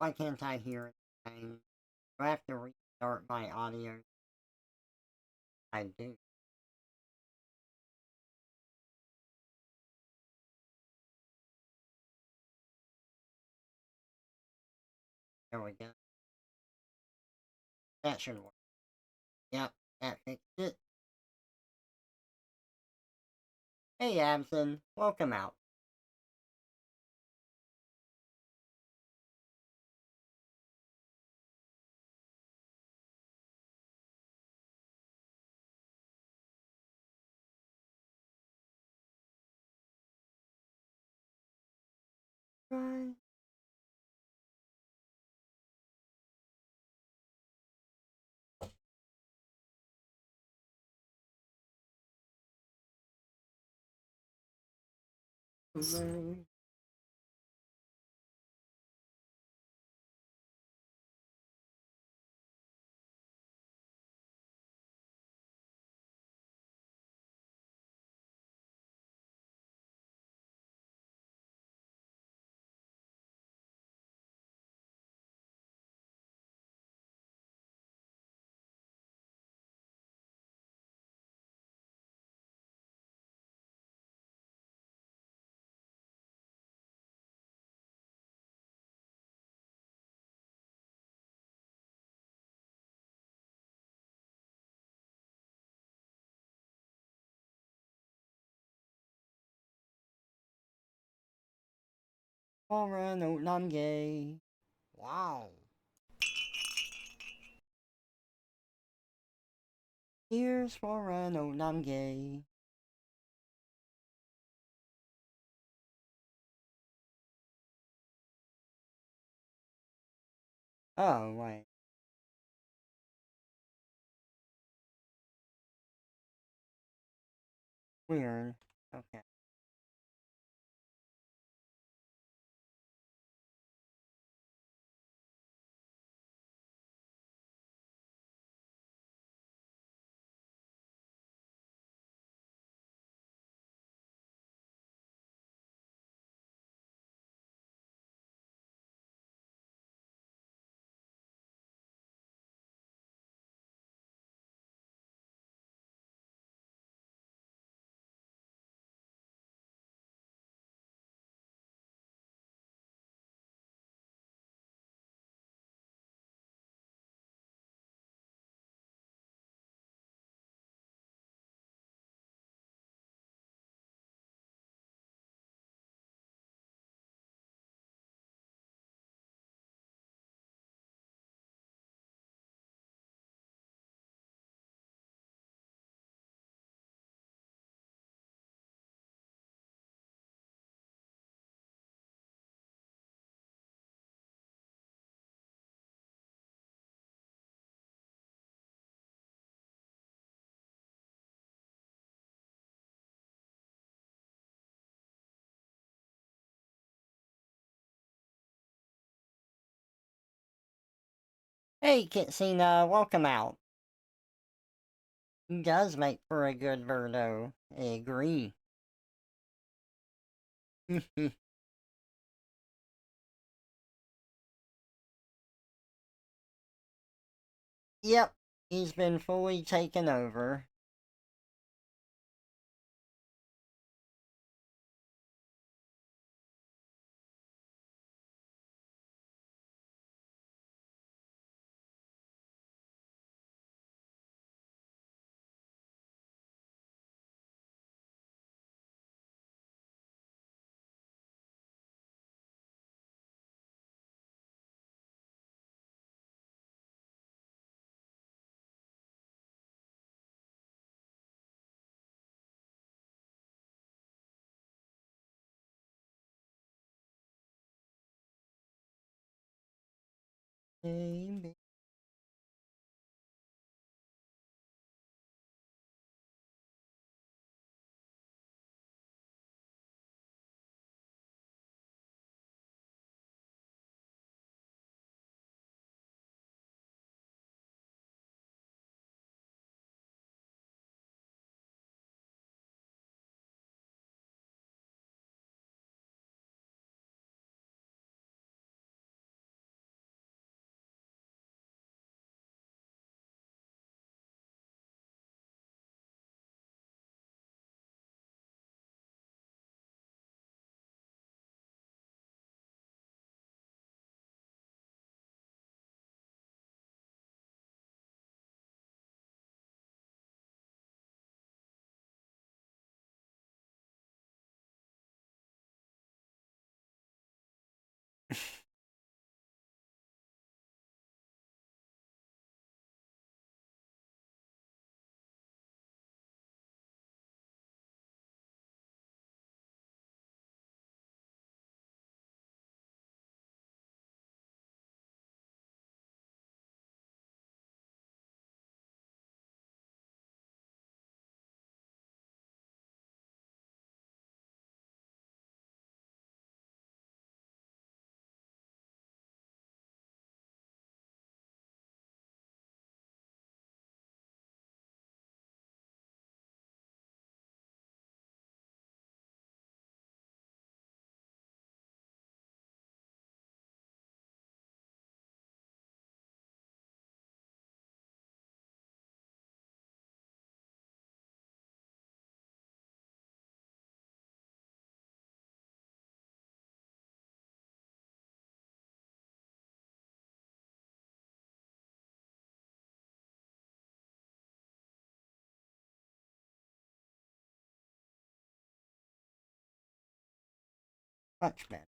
Why can't I hear anything? Do I have to restart my audio? I do. There we go. That should work. Yep, that fixed it. Hey, Abson, welcome out. Right. Alright, no, I'm gay. Wow. Here's for an old I'm gay. Oh, wait. Weird. Okay. Hey, Kitsina, welcome out. He does make for a good Birdo. I agree. Yep, he's been fully taken over. Baby. Much better.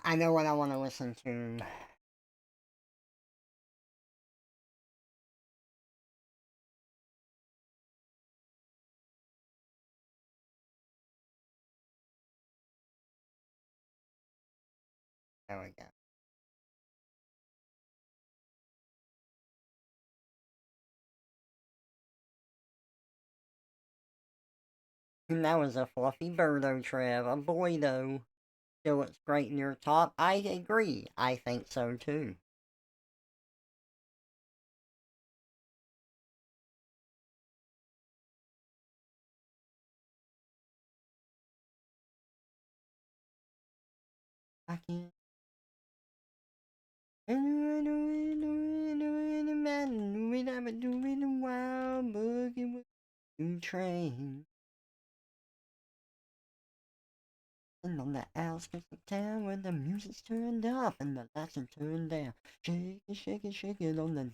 I know what I want to listen to. There we go. And that was a fluffy birdo, Trev. A boy, though. Still looks great in your top. I agree. I think so, too. I can't. Doing wild boogie with train. And on the outskirts of town where the music's turned up and the lights are turned down. Shake it, shake it, shake it on the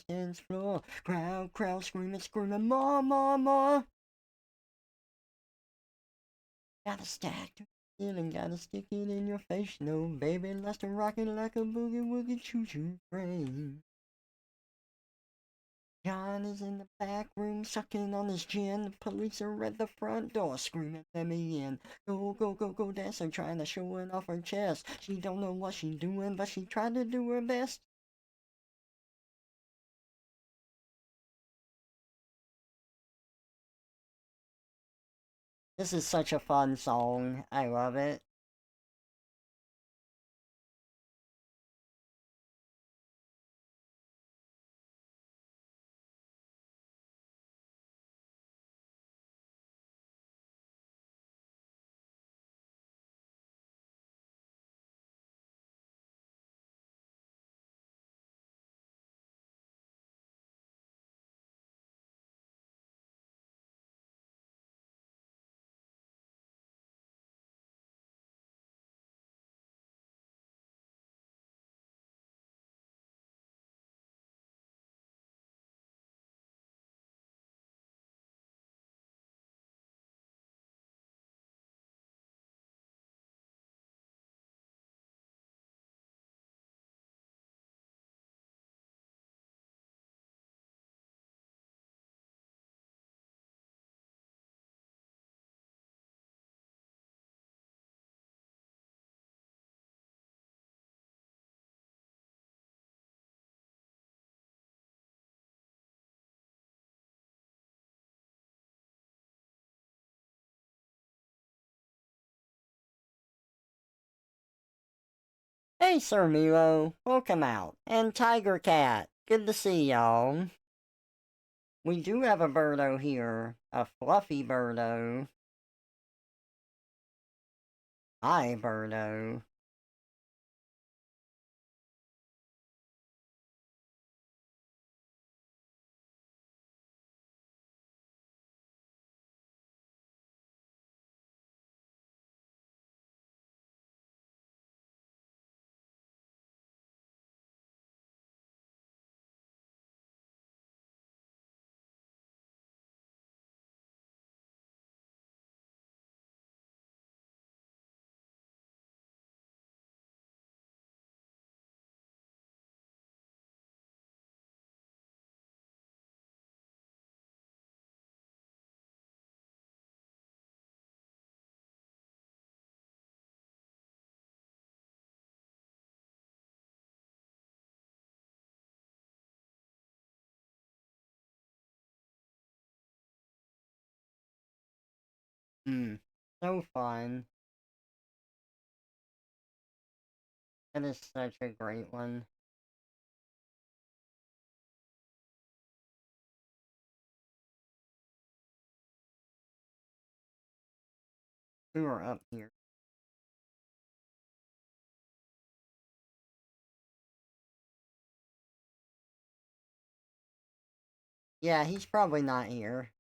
dance floor. Crowd, screaming, screaming, more, more, more. Gotta stack to it and gotta stick it in your face. No, baby, let's to rockin' like a boogie woogie choo choo train. John is in the back room sucking on his gin. The police are at the front door screaming, let me in. Go, go, go, go, dancer trying to show it off her chest. She don't know what she's doing, but she tried to do her best. This is such a fun song. I love it. Hey, Sir Milo, welcome out. And Tiger Cat, good to see y'all. We do have a birdo here. A fluffy birdo. Hi, birdo. Hmm. So fun. That is such a great one. Who are up here? Yeah, he's probably not here.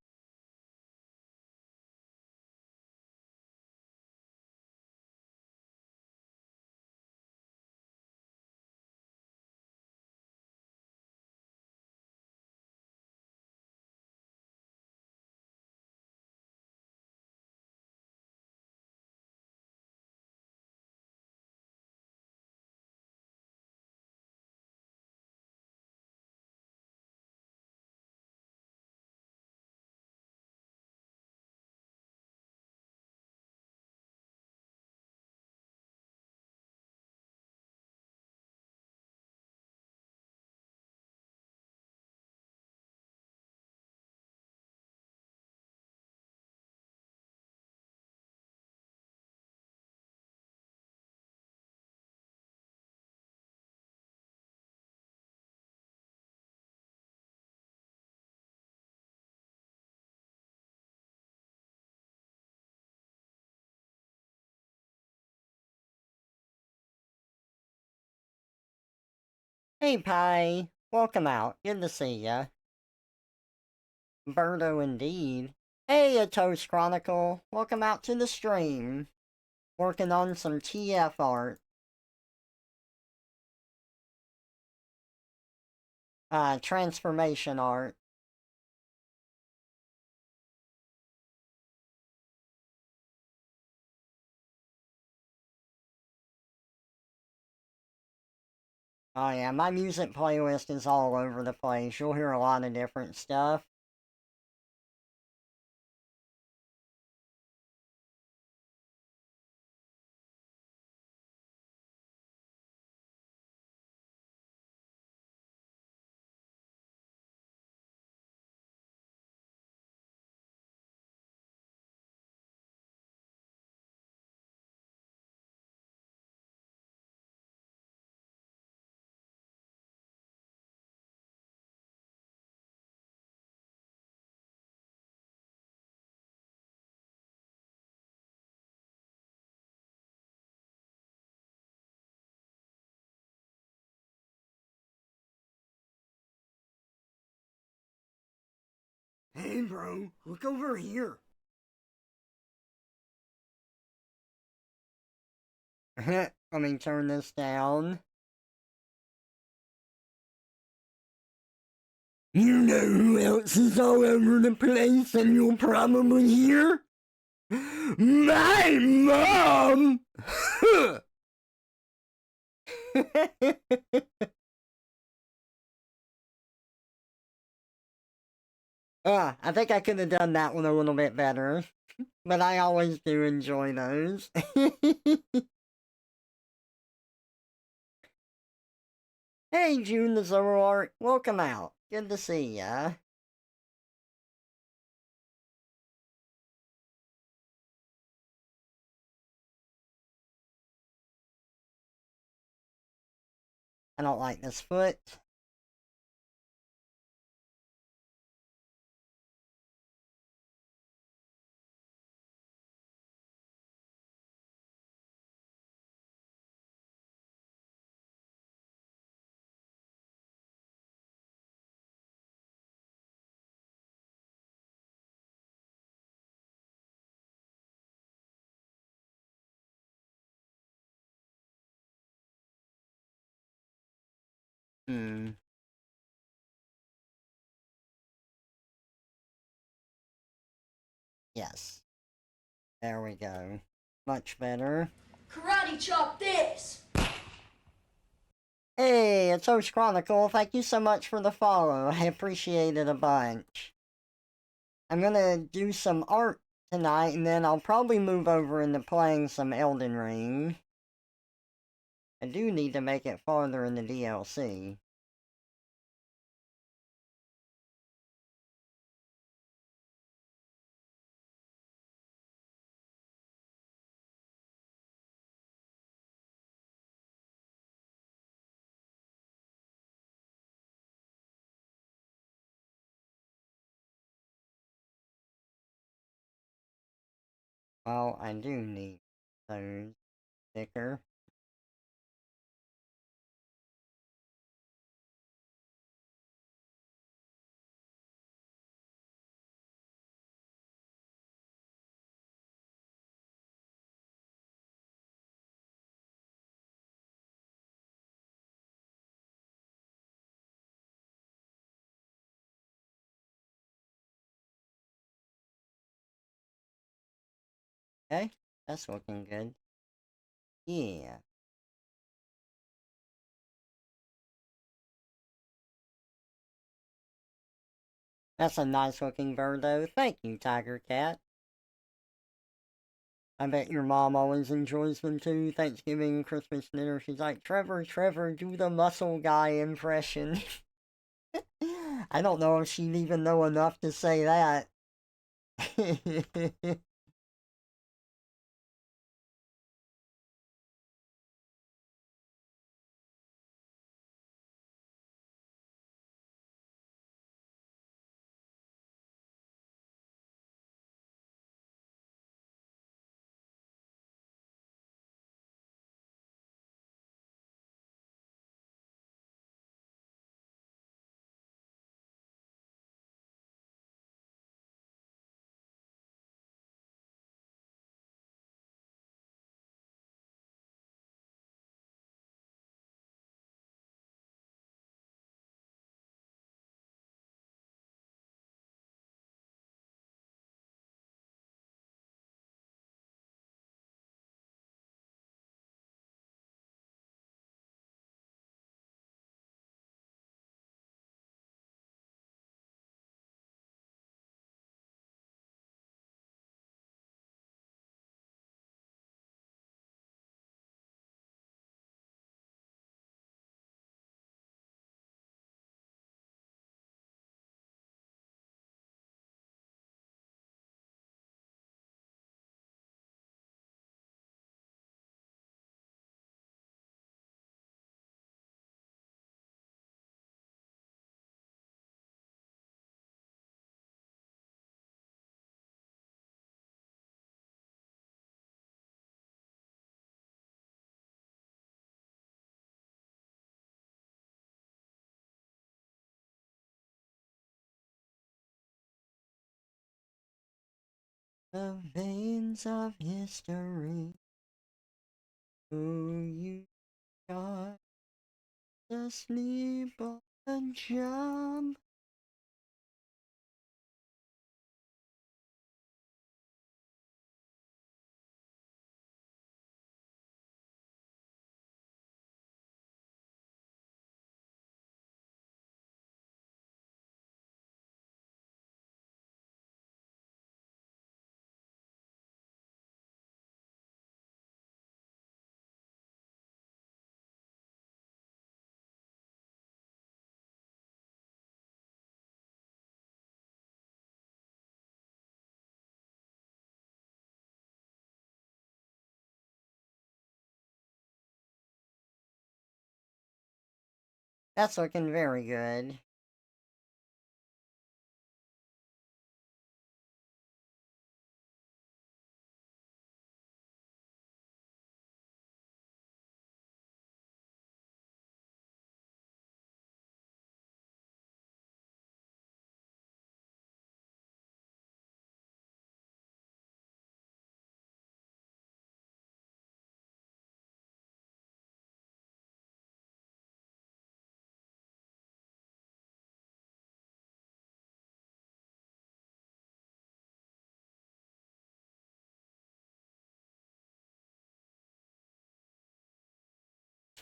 Hey, Pi. Welcome out. Good to see ya. Birdo indeed. Hey, a Toast Chronicle. Welcome out to the stream. Working on some TF art. Transformation art. Oh yeah, my music playlist is all over the place. You'll hear a lot of different stuff. Hey bro, look over here. Let me turn this down. You know who else is all over the place and you'll probably hear? My mom! I think I could have done that one a little bit better. But I always do enjoy those. Hey, June the Zoroark, welcome out. Good to see ya. I don't like this foot. Hmm. Yes. There we go. Much better. Karate chop this! Hey, it's Host Chronicle. Thank you so much for the follow. I appreciate it a bunch. I'm gonna do some art tonight, and then I'll probably move over into playing some Elden Ring. I do need to make it farther in the DLC. Well, I do need those thicker. Okay, that's looking good. Yeah. That's a nice looking bird, though. Thank you, Tiger Cat. I bet your mom always enjoys them too. Thanksgiving, Christmas dinner. She's like, Trevor, Trevor, do the muscle guy impression. I don't know if she'd even know enough to say that. The veins of history. Who you got asleep on the job? That's looking very good.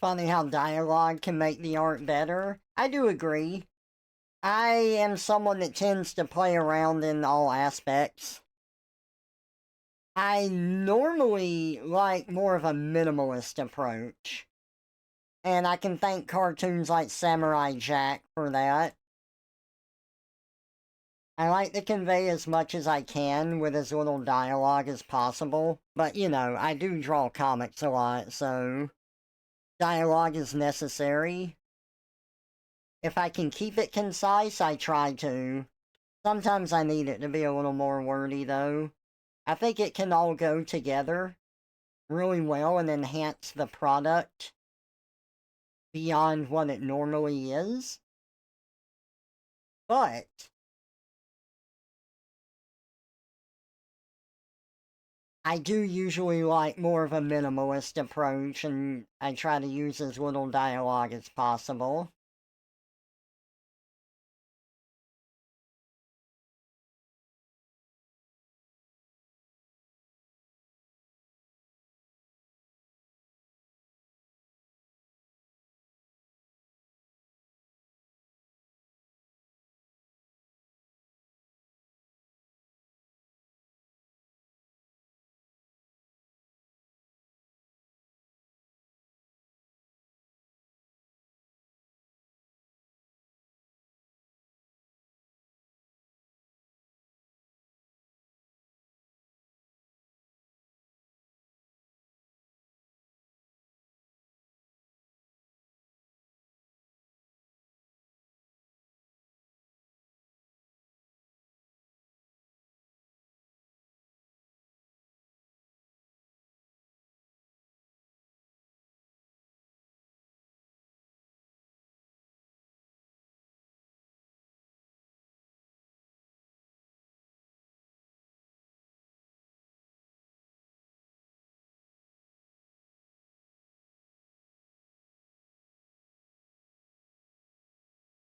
funny how dialogue can make the art better. I do agree. I am someone that tends to play around in all aspects. I normally like more of a minimalist approach. And I can thank cartoons like Samurai Jack for that. I like to convey as much as I can with as little dialogue as possible. But, I do draw comics a lot, so dialogue is necessary. If I can keep it concise, I try to. Sometimes I need it to be a little more wordy, though. I think it can all go together really well and enhance the product beyond what it normally is. But I do usually like more of a minimalist approach, and I try to use as little dialogue as possible.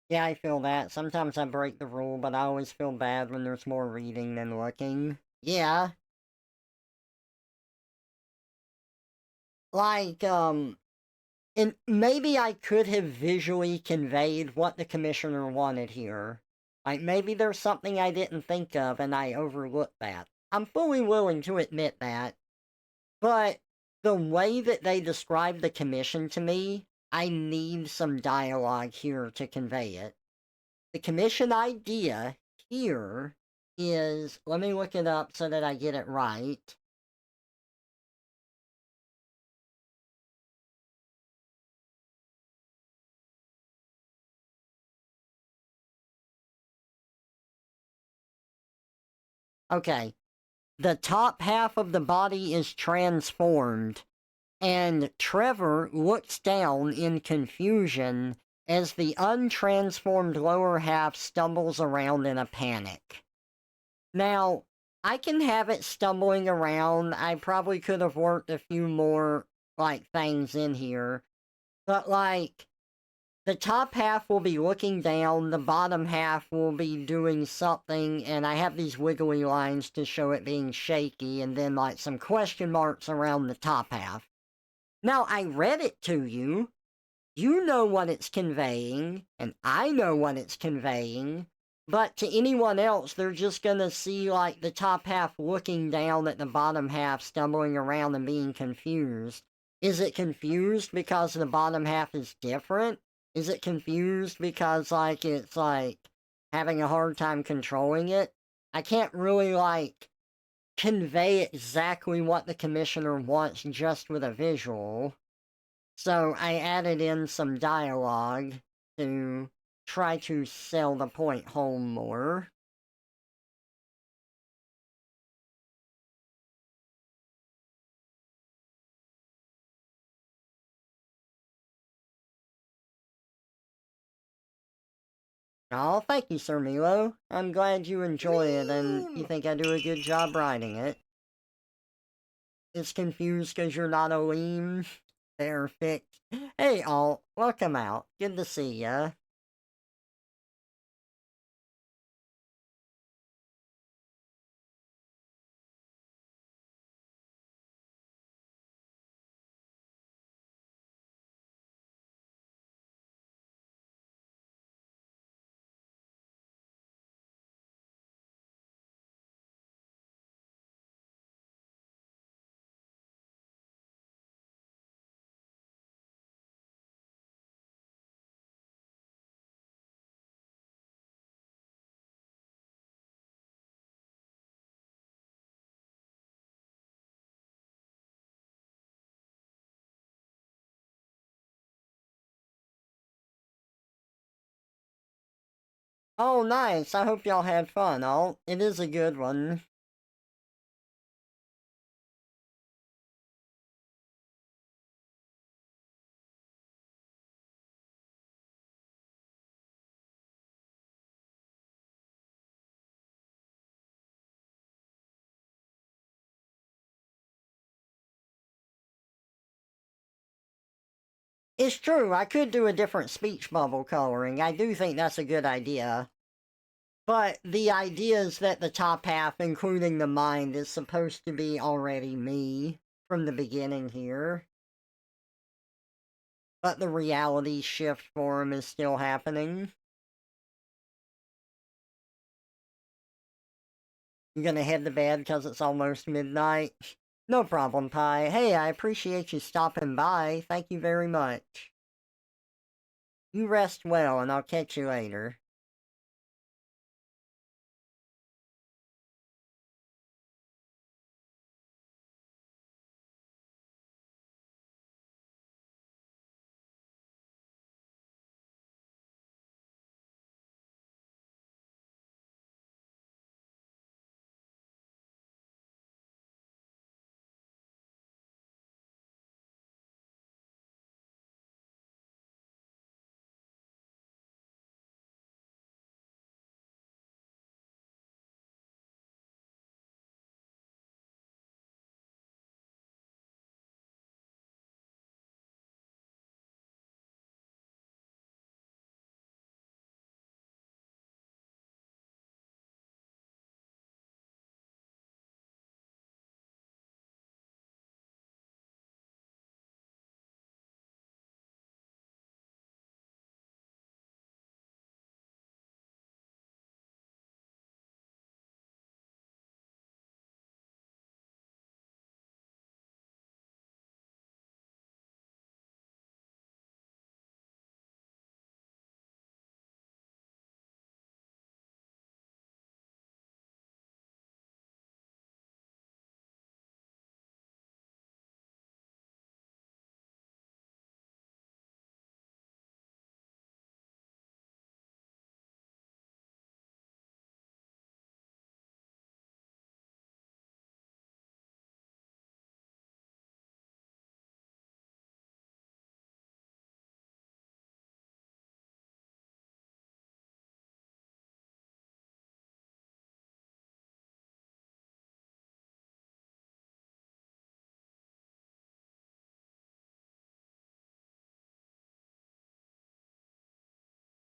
Yeah, I feel that. Sometimes I break the rule, but I always feel bad when there's more reading than looking. Yeah, like, and maybe I could have visually conveyed what the commissioner wanted here. Like, maybe there's something I didn't think of and I overlooked that. I'm fully willing to admit that. But the way that they describe the commission to me, I need some dialogue here to convey it. The commission idea here is, let me look it up so that I get it right. Okay, the top half of the body is transformed, and Trevor looks down in confusion as the untransformed lower half stumbles around in a panic. Now, I can have it stumbling around. I probably could have worked a few more, things in here. But, the top half will be looking down, the bottom half will be doing something, and I have these wiggly lines to show it being shaky, and then, some question marks around the top half. Now, I read it to you. You know what it's conveying, and I know what it's conveying, but to anyone else, they're just gonna see, the top half looking down at the bottom half, stumbling around and being confused. Is it confused because the bottom half is different? Is it confused because, it's, having a hard time controlling it? I can't really, convey exactly what the commissioner wants just with a visual. So I added in some dialogue to try to sell the point home more. Oh, thank you, Sir Milo. I'm glad you enjoy it and you think I do a good job writing it. It's confused because you're not a lean. Perfect. Hey, all, welcome out. Good to see ya. Oh, nice. I hope y'all had fun. Oh, it is a good one. It's true, I could do a different speech bubble coloring. I do think that's a good idea. But the idea is that the top half, including the mind, is supposed to be already me from the beginning here. But the reality shift for him is still happening. You gonna head to bed because it's almost midnight? No problem, Pi. Hey, I appreciate you stopping by. Thank you very much. You rest well, and I'll catch you later.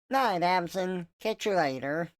Night, Abson. Catch you later.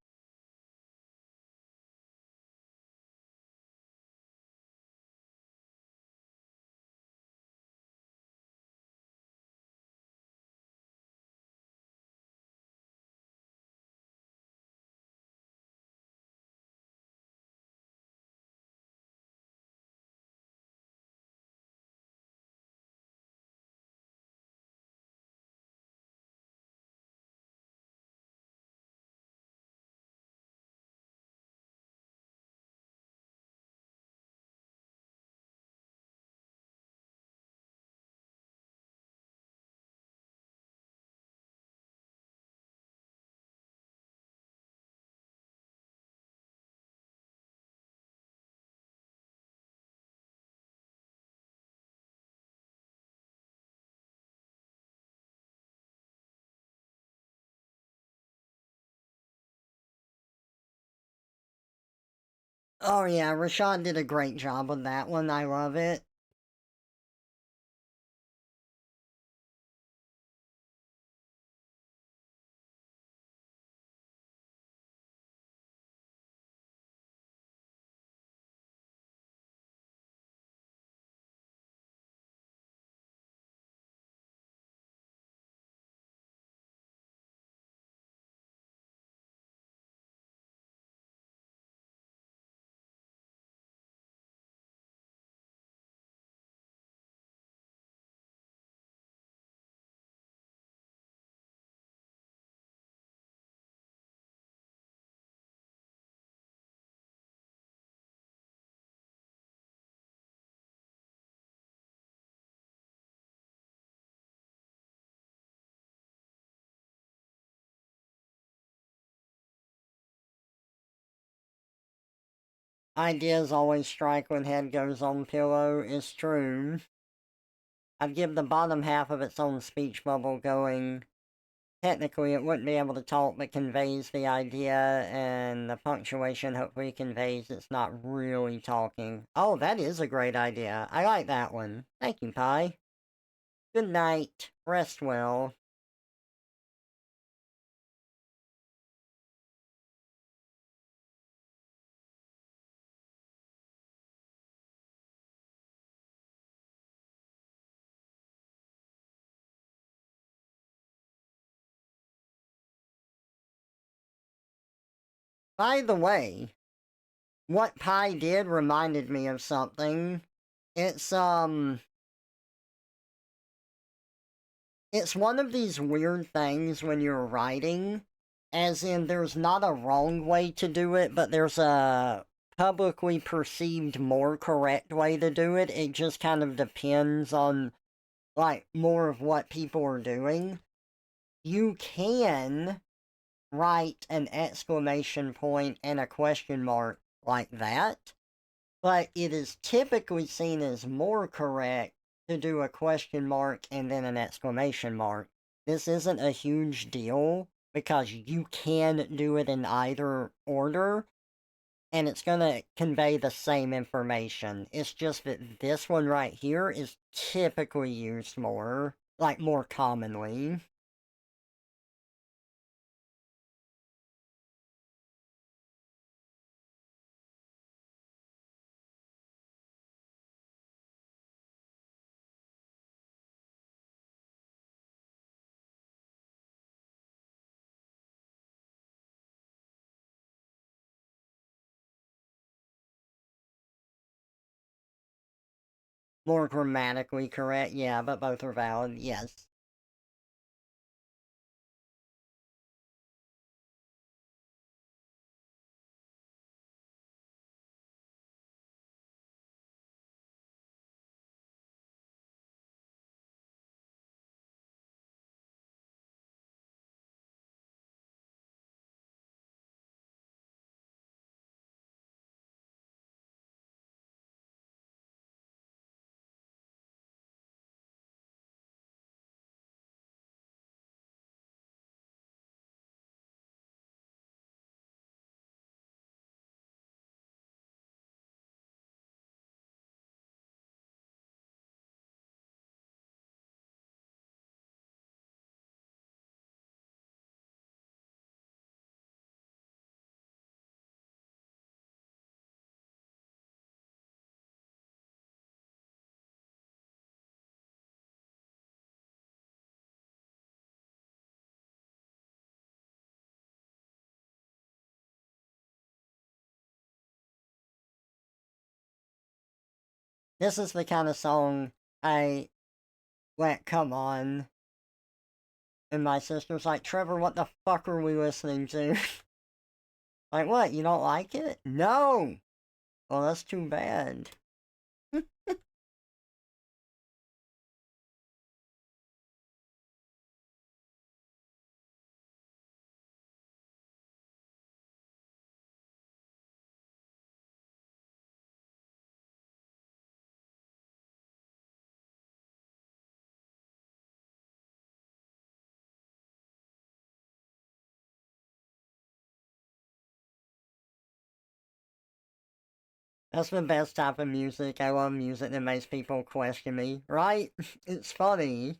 Oh yeah, Rashad did a great job with that one. I love it. Ideas always strike when head goes on pillow is true. I'd give the bottom half of its own speech bubble going. Technically, it wouldn't be able to talk, but conveys the idea, and the punctuation hopefully conveys it's not really talking. Oh, that is a great idea. I like that one. Thank you, Pi. Good night. Rest well. By the way, what Pi did reminded me of something. It's, it's one of these weird things when you're writing, as in there's not a wrong way to do it, but there's a publicly perceived more correct way to do it. It just kind of depends on, like, more of what people are doing. You can write an exclamation point and a question mark like that, but it is typically seen as more correct to do a question mark and then an exclamation mark. This isn't a huge deal because you can do it in either order and it's going to convey the same information. It's just that this one right here is typically used more, like more commonly. More grammatically correct, yeah, but both are valid, yes. This is the kind of song I went, come on. And my sister's like, Trevor, what the fuck are we listening to? Like, what? You don't like it? No! Well, that's too bad. That's the best type of music. I love music that makes people question me, right? It's funny.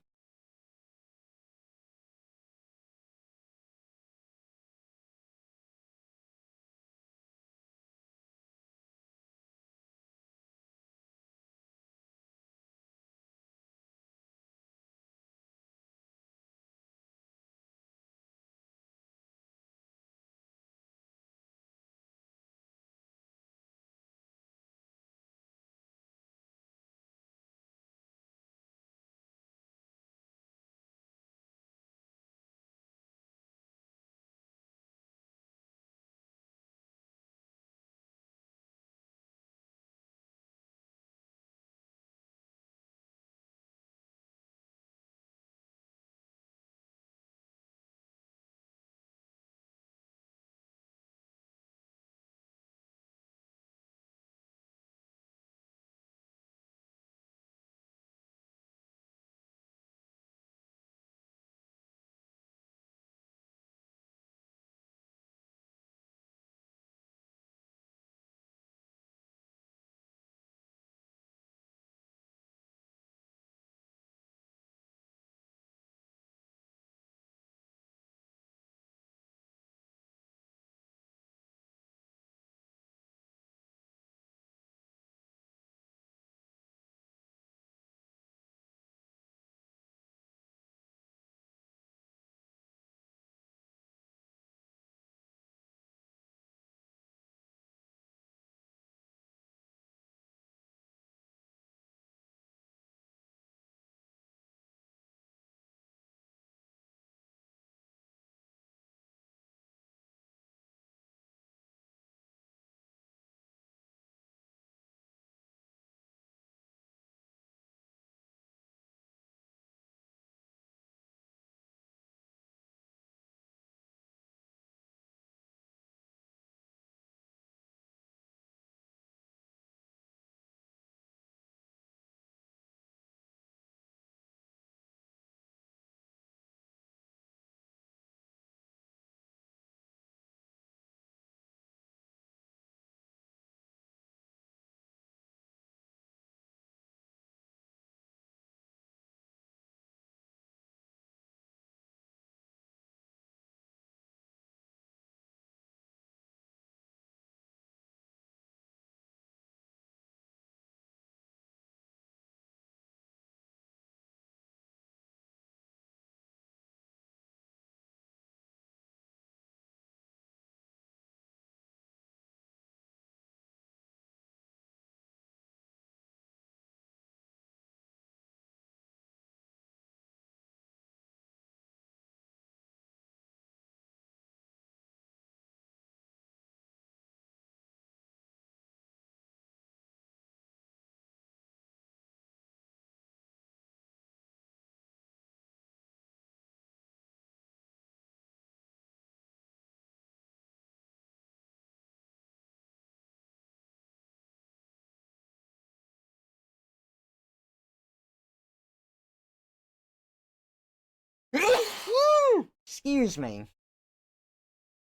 Excuse me.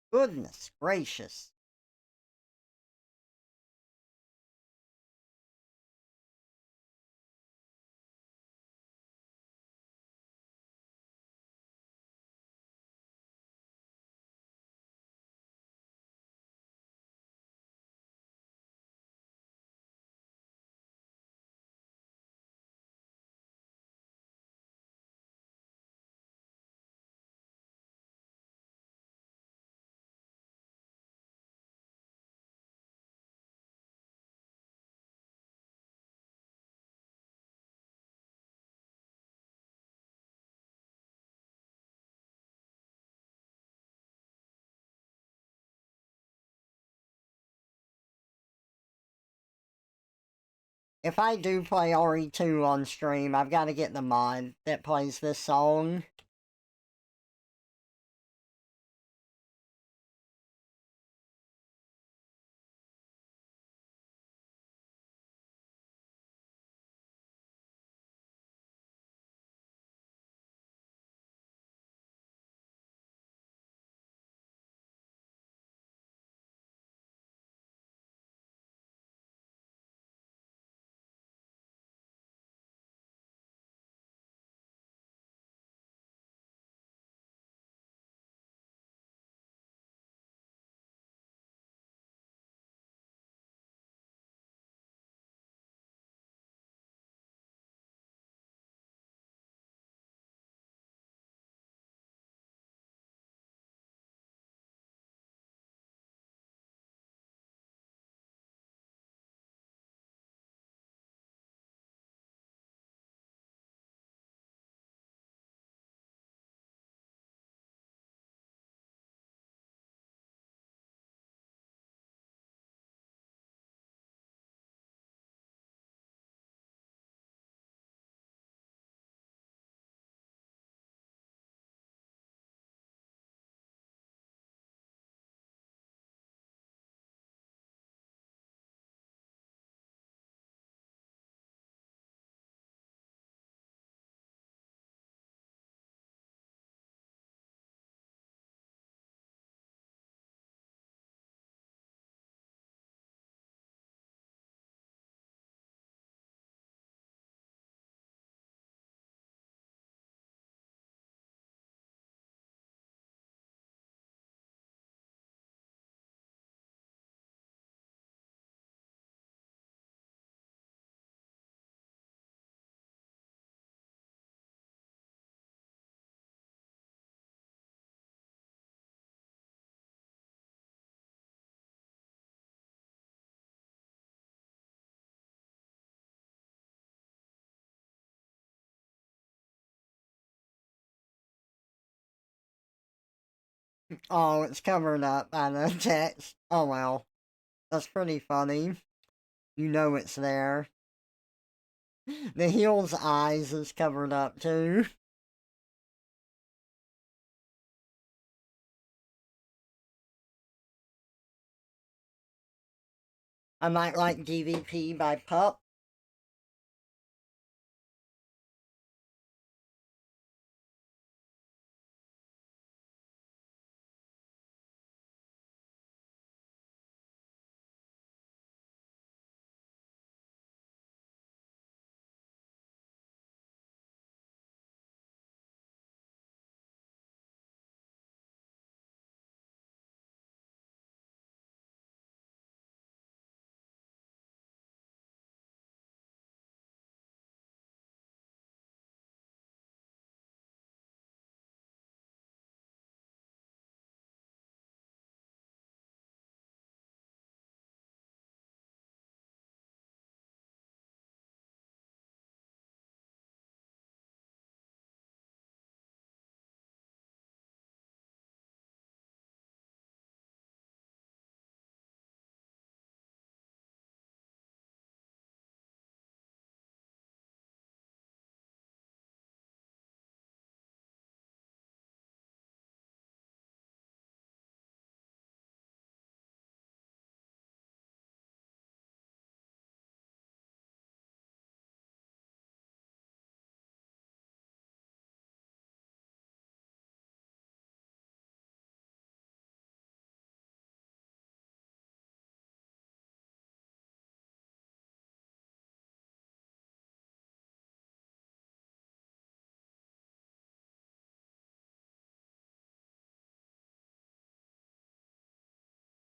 Goodness gracious. If I do play RE2 on stream, I've got to get the mod that plays this song. Oh, it's covered up by the text. Oh well. That's pretty funny. You know it's there. The heel's eyes is covered up too. I might like DVP by Pup.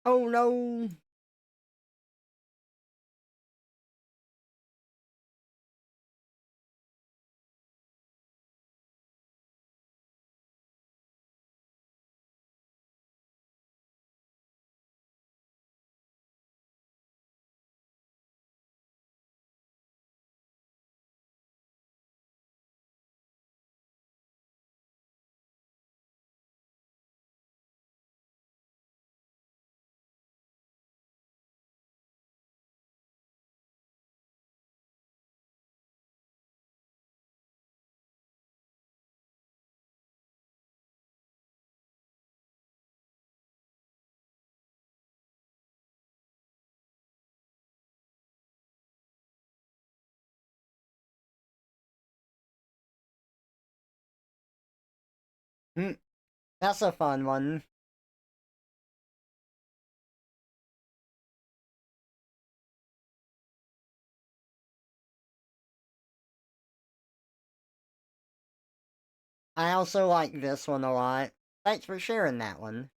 Oh no! Hmm, that's a fun one. I also like this one a lot. Thanks for sharing that one.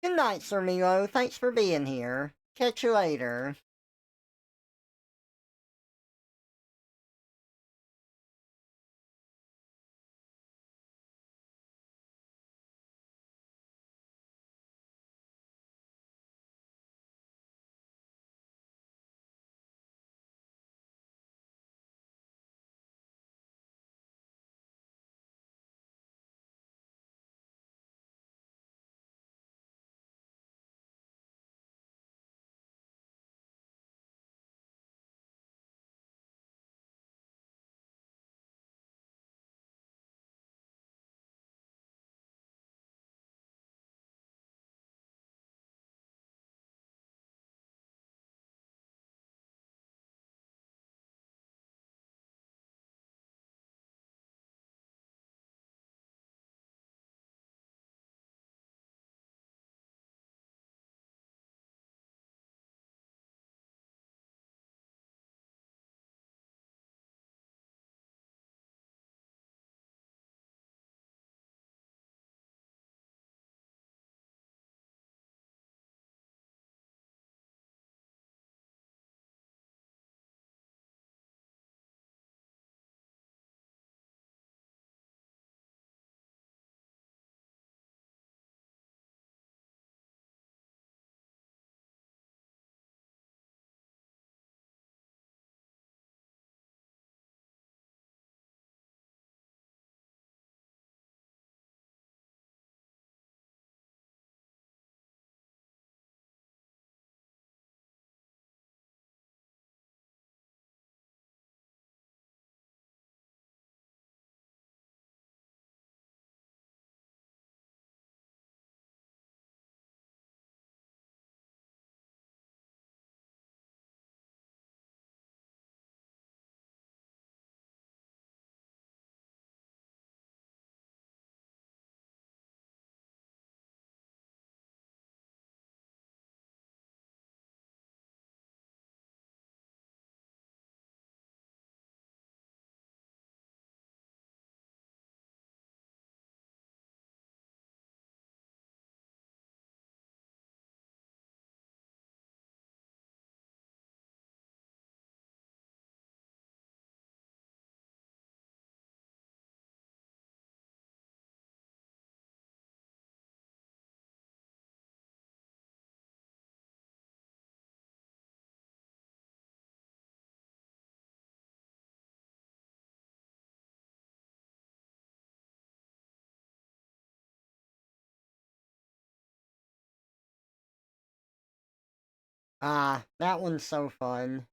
Good night, Sir Milo. Thanks for being here. Catch you later. Ah, that one's so fun.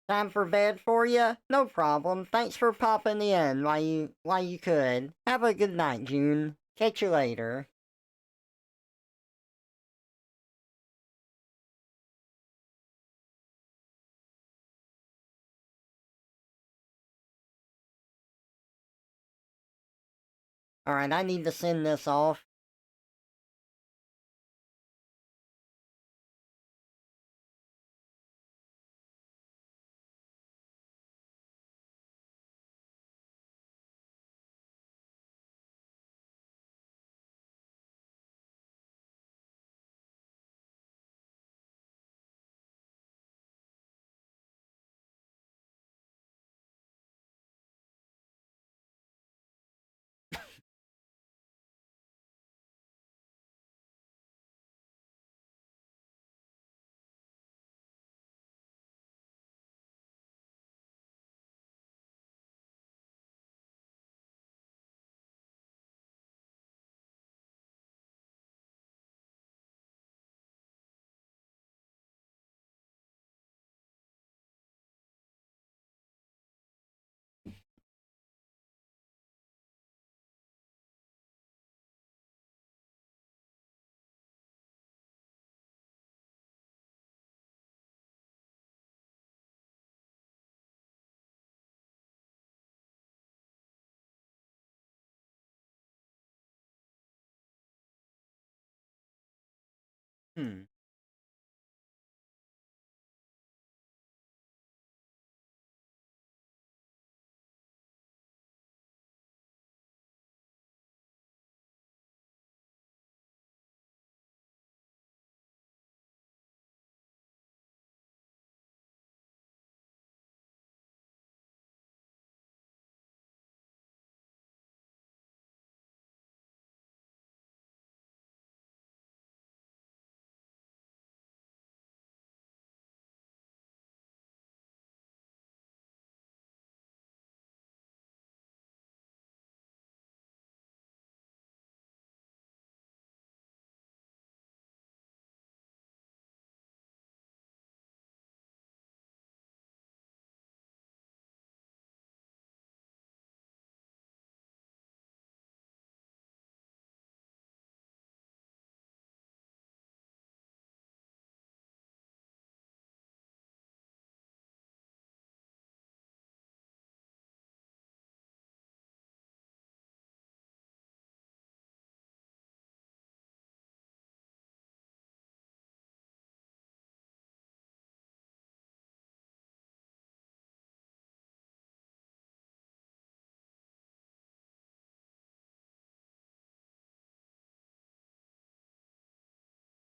Time for bed for you? No problem. Thanks for popping in while you could. Have a good night, June. Catch you later. Alright, I need to send this off. Hmm.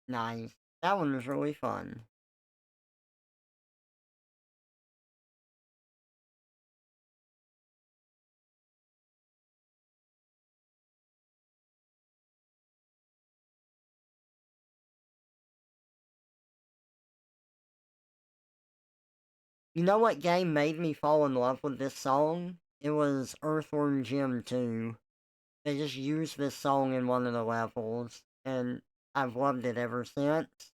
Nice. That one was really fun. You know what game made me fall in love with this song? It was Earthworm Jim 2. They just used this song in one of the levels, and I've loved it ever since.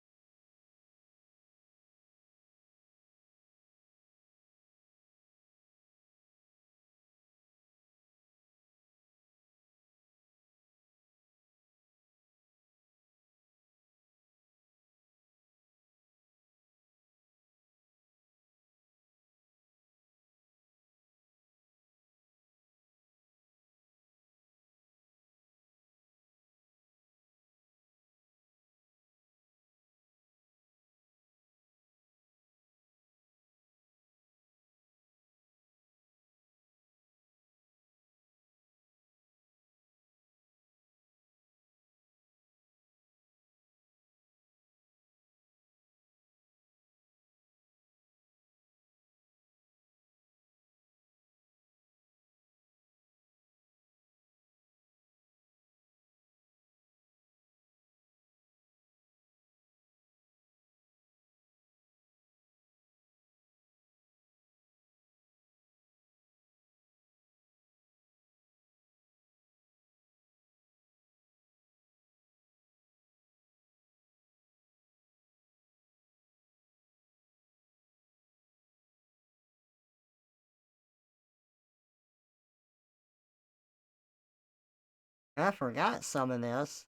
I forgot some of this.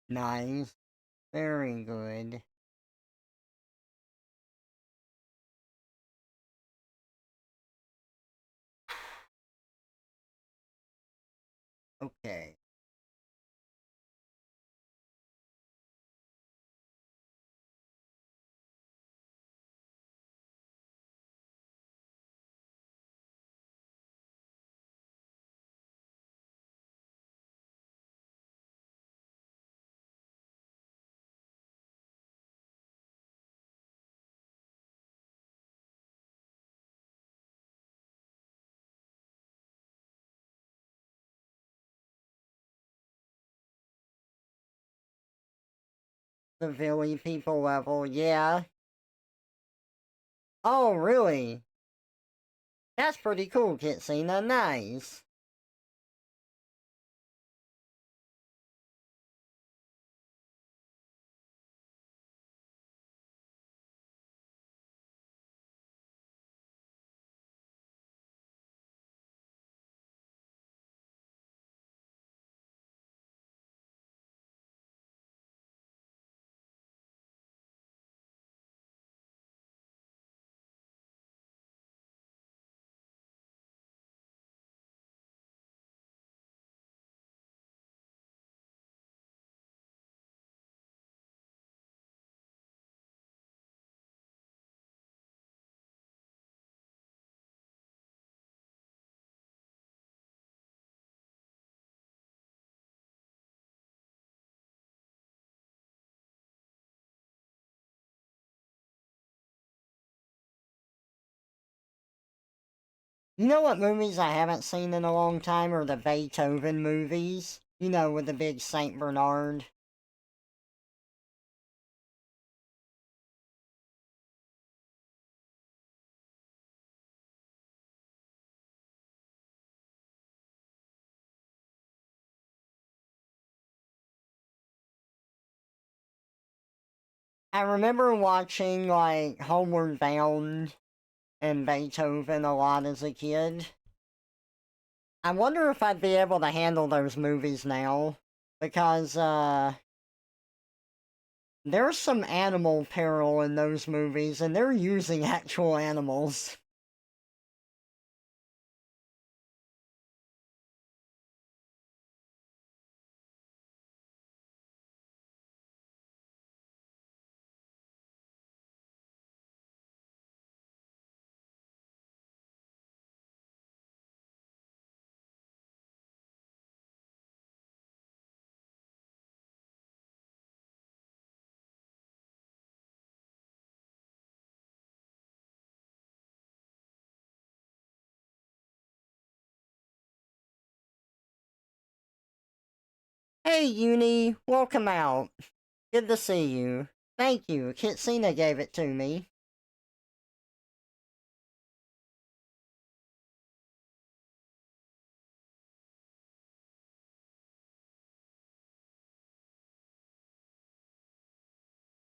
Nice. Very good. Okay. The Philly people level, yeah. Oh, really? That's pretty cool, Kitsina. Nice. You know what movies I haven't seen in a long time are the Beethoven movies. You know, with the big Saint Bernard. I remember watching like Homeward Bound and Beethoven a lot as a kid. I wonder if I'd be able to handle those movies now because there's some animal peril in those movies and they're using actual animals. Hey Uni, welcome out. Good to see you. Thank you, Kitsina gave it to me.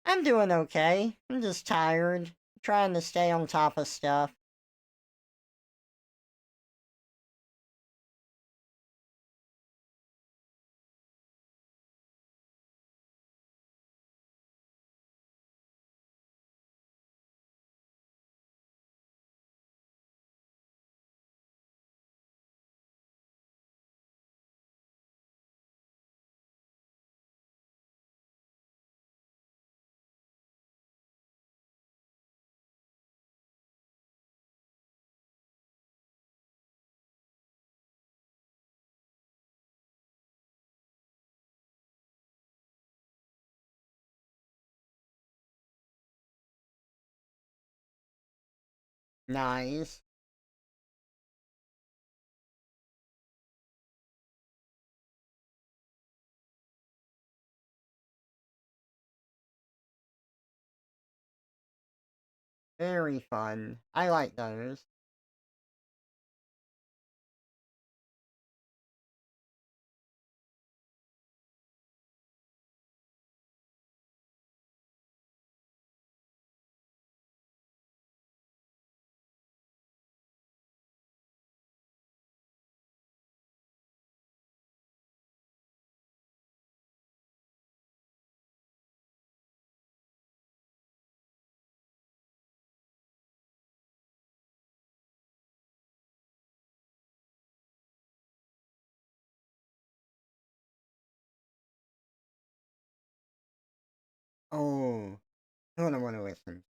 I'm doing okay. I'm just tired. Trying to stay on top of stuff. Nice. Very fun. I like those. Oh, who do I want to listen?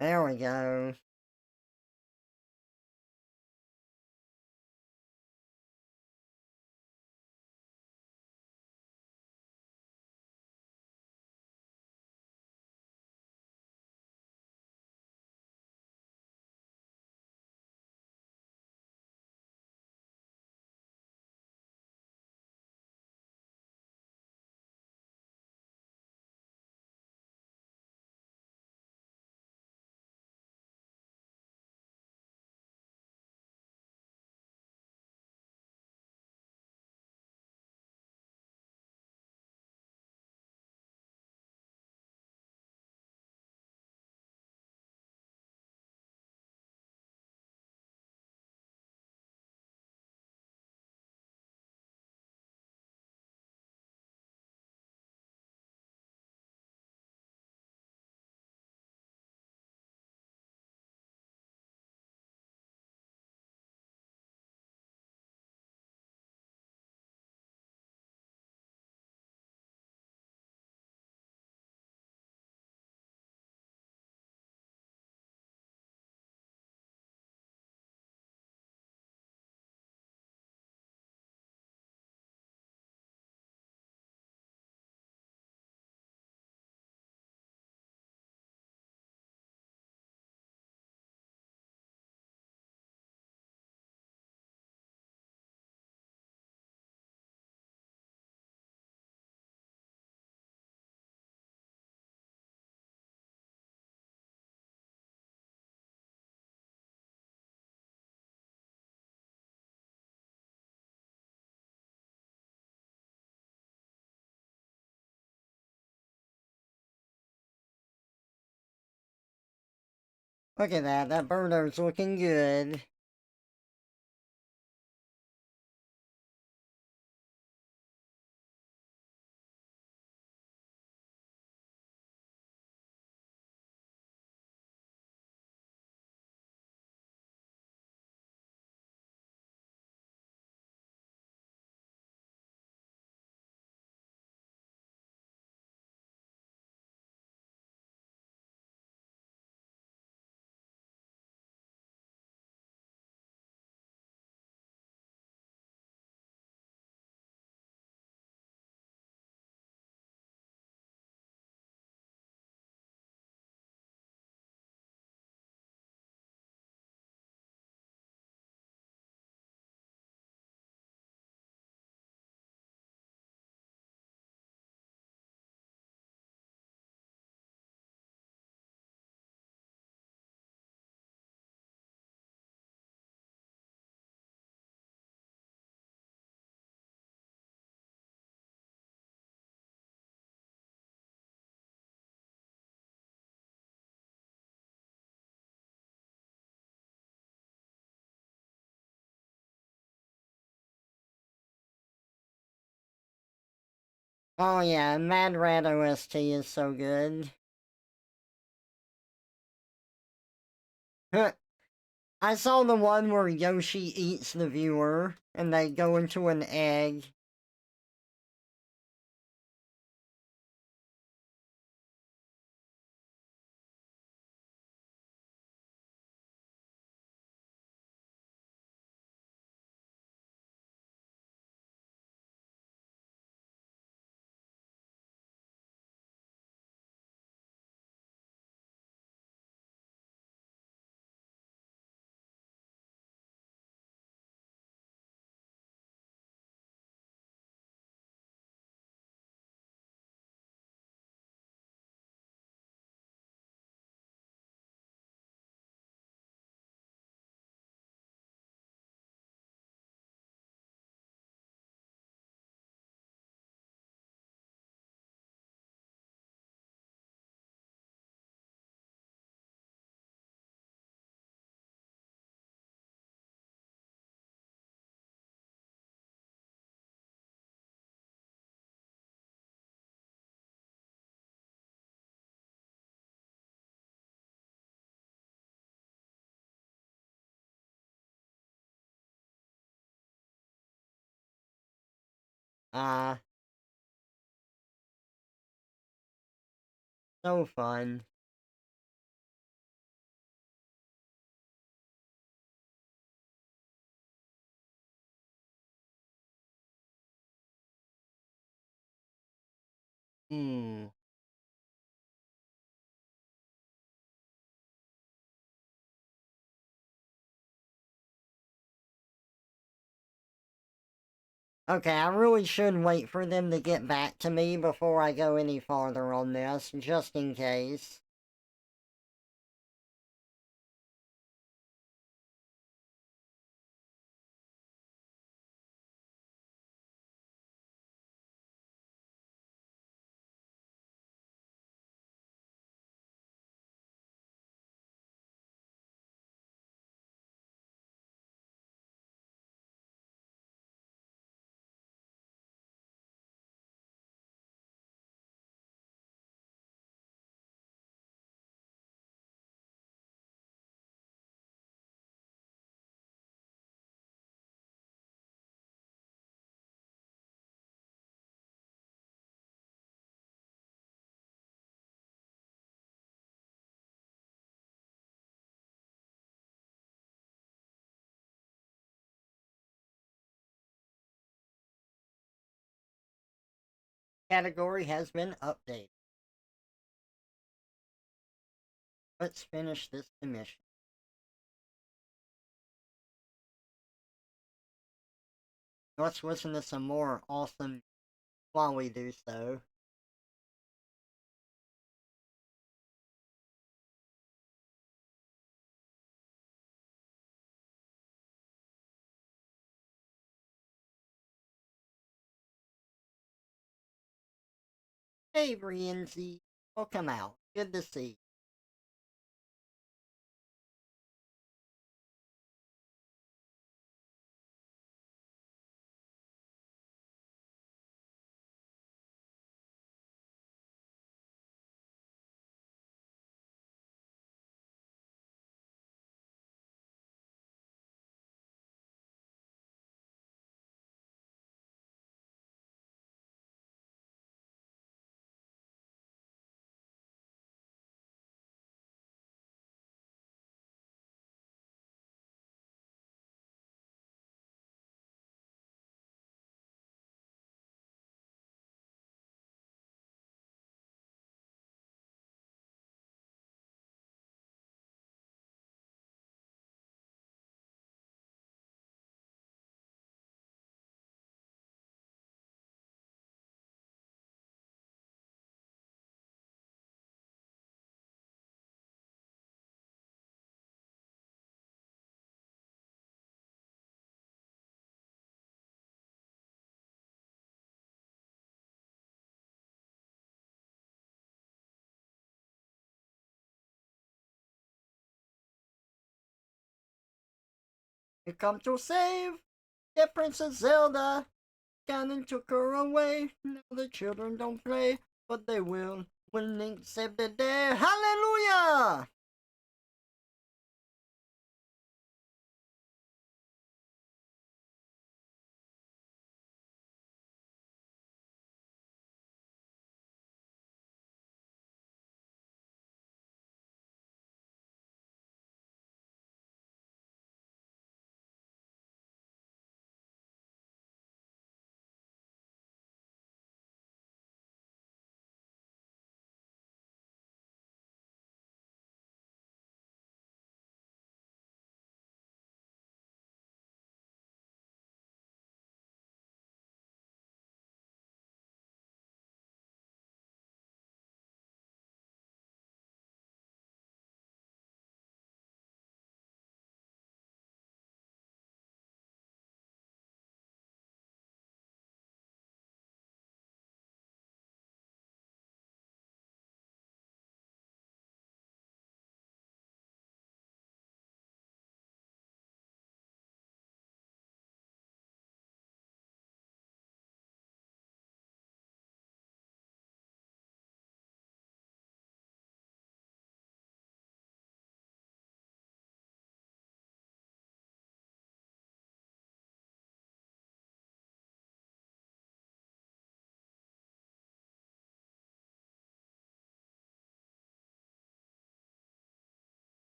There we go. Look at that. That birdo's looking good. Oh yeah, Mad Rat OST is so good. I saw the one where Yoshi eats the viewer and they go into an egg. Ah, so fun. Hmm. Okay, I really should wait for them to get back to me before I go any farther on this, just in case. Category has been updated. Let's finish this submission. Let's listen to some more awesome while we do so. Hey, Brienzi, welcome out. Good to see you. He come to save the Princess Zelda. Ganon took her away. Now the children don't play, but they will when Link save the day. Hallelujah!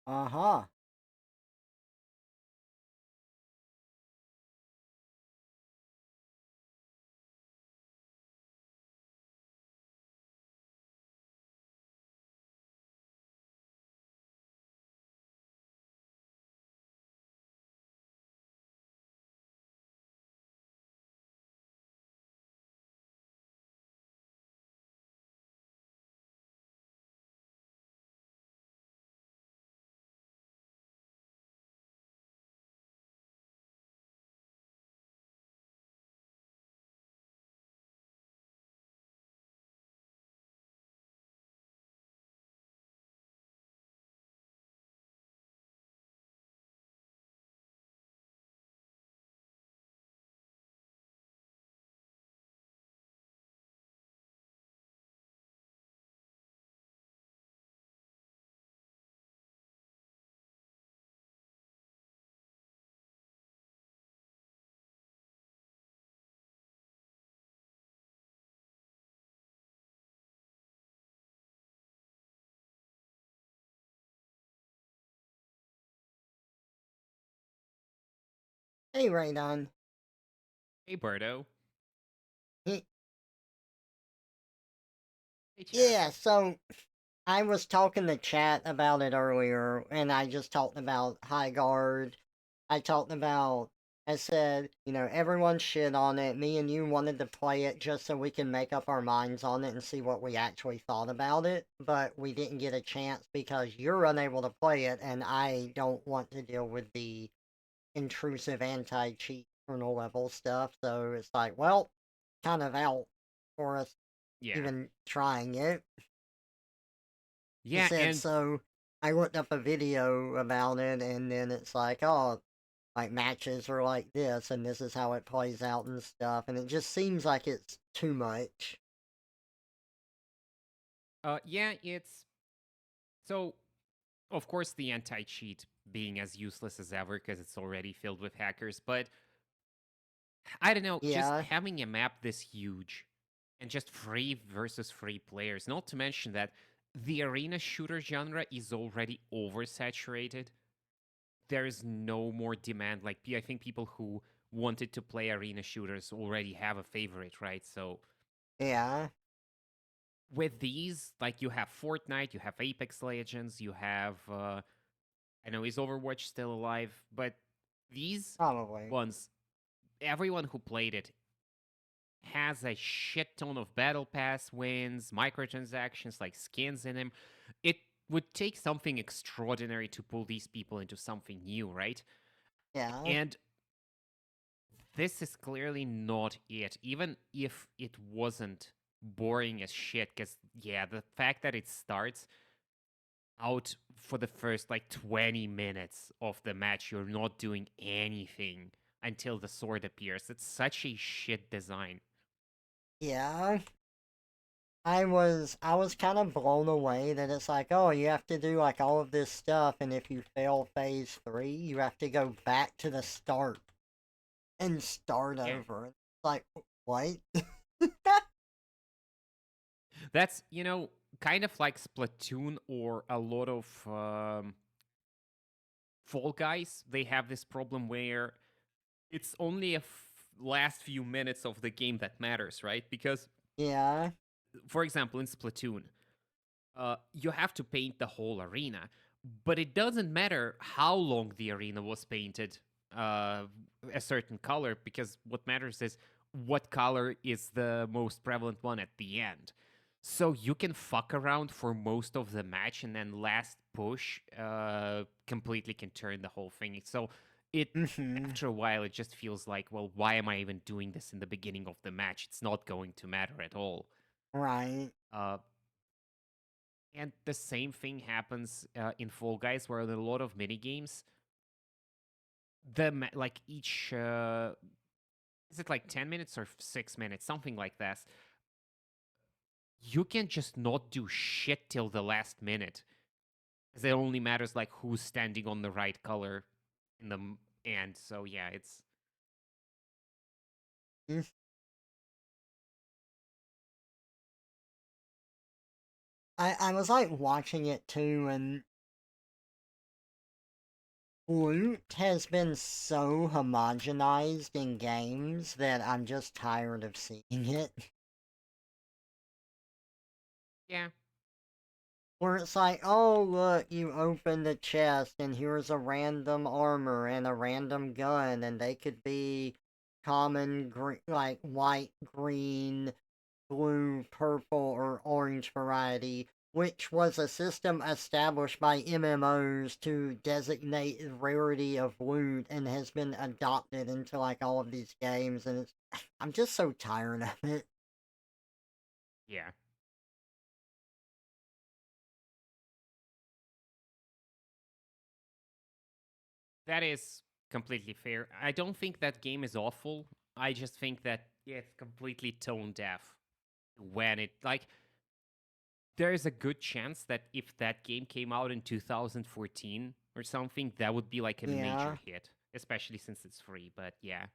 Uh-huh. Hey, Raydon. Hey, Berto. He, Hey, chat. yeah, so I was talking to chat about it earlier, and I just talked about High Guard. I talked about, I said, everyone shit on it. Me and you wanted to play it just so we can make up our minds on it and see what we actually thought about it, but we didn't get a chance because you're unable to play it, and I don't want to deal with the intrusive anti-cheat kernel level stuff, so it's like, well, kind of out for us Yeah. even trying it. He Yeah, said, and so I looked up a video about it, and then it's like, oh, like matches are like this, and this is how it plays out and stuff, and it just seems like it's too much. yeah, it's so of course the anti-cheat being as useless as ever because it's already filled with hackers, but I don't know, just Yeah, having a map this huge and just free versus free players, not to mention that the arena shooter genre is already oversaturated. There is no more demand. Like, I think people who wanted to play arena shooters already have a favorite, right? So yeah, with these, like you have Fortnite, you have Apex Legends, you have I know is Overwatch still alive, but these probably. ones, everyone who played it has a shit ton of battle pass wins, microtransactions like skins in them. It would take something extraordinary to pull these people into something new, right? Yeah, And this is clearly not it, even if it wasn't boring as shit, because, yeah, the fact that it starts out for the first like 20 minutes of the match. You're not doing anything until the sword appears. It's such a shit design. yeah. I was kind of blown away that it's like, oh, you have to do like all of this stuff, and if you fail phase 3, you have to go back to the start and start Yeah. over. It's like, what? That's, kind of like Splatoon or a lot of Fall Guys. They have this problem where it's only last few minutes of the game that matters, right? Because, Yeah, for example, in Splatoon, you have to paint the whole arena, but it doesn't matter how long the arena was painted uh, a certain color because what matters is what color is the most prevalent one at the end. So you can fuck around for most of the match and then last push completely can turn the whole thing. So it mm-hmm, after a while it just feels like, well, why am I even doing this in the beginning of the match? It's not going to matter at all. right, Uh, and the same thing happens in Fall Guys, where in a lot of mini games, like each is it like 10 minutes or 6 minutes, something like that. You can just not do shit till the last minute, because it only matters like who's standing on the right color in the end. So yeah, it's mm. I was like watching it too, and loot has been so homogenized in games that I'm just tired of seeing it. Yeah. Where it's like, oh look, you open the chest and here's a random armor and a random gun, and they could be common like white, green, blue, purple, or orange variety, which was a system established by MMOs to designate the rarity of loot and has been adopted into like all of these games, and it's I'm just so tired of it. Yeah. That is completely fair. I don't think that game is awful. I just think that it's completely tone deaf when it like there is a good chance that if that game came out in 2014 or something, that would be like a major Yeah. hit, especially since it's free. But yeah,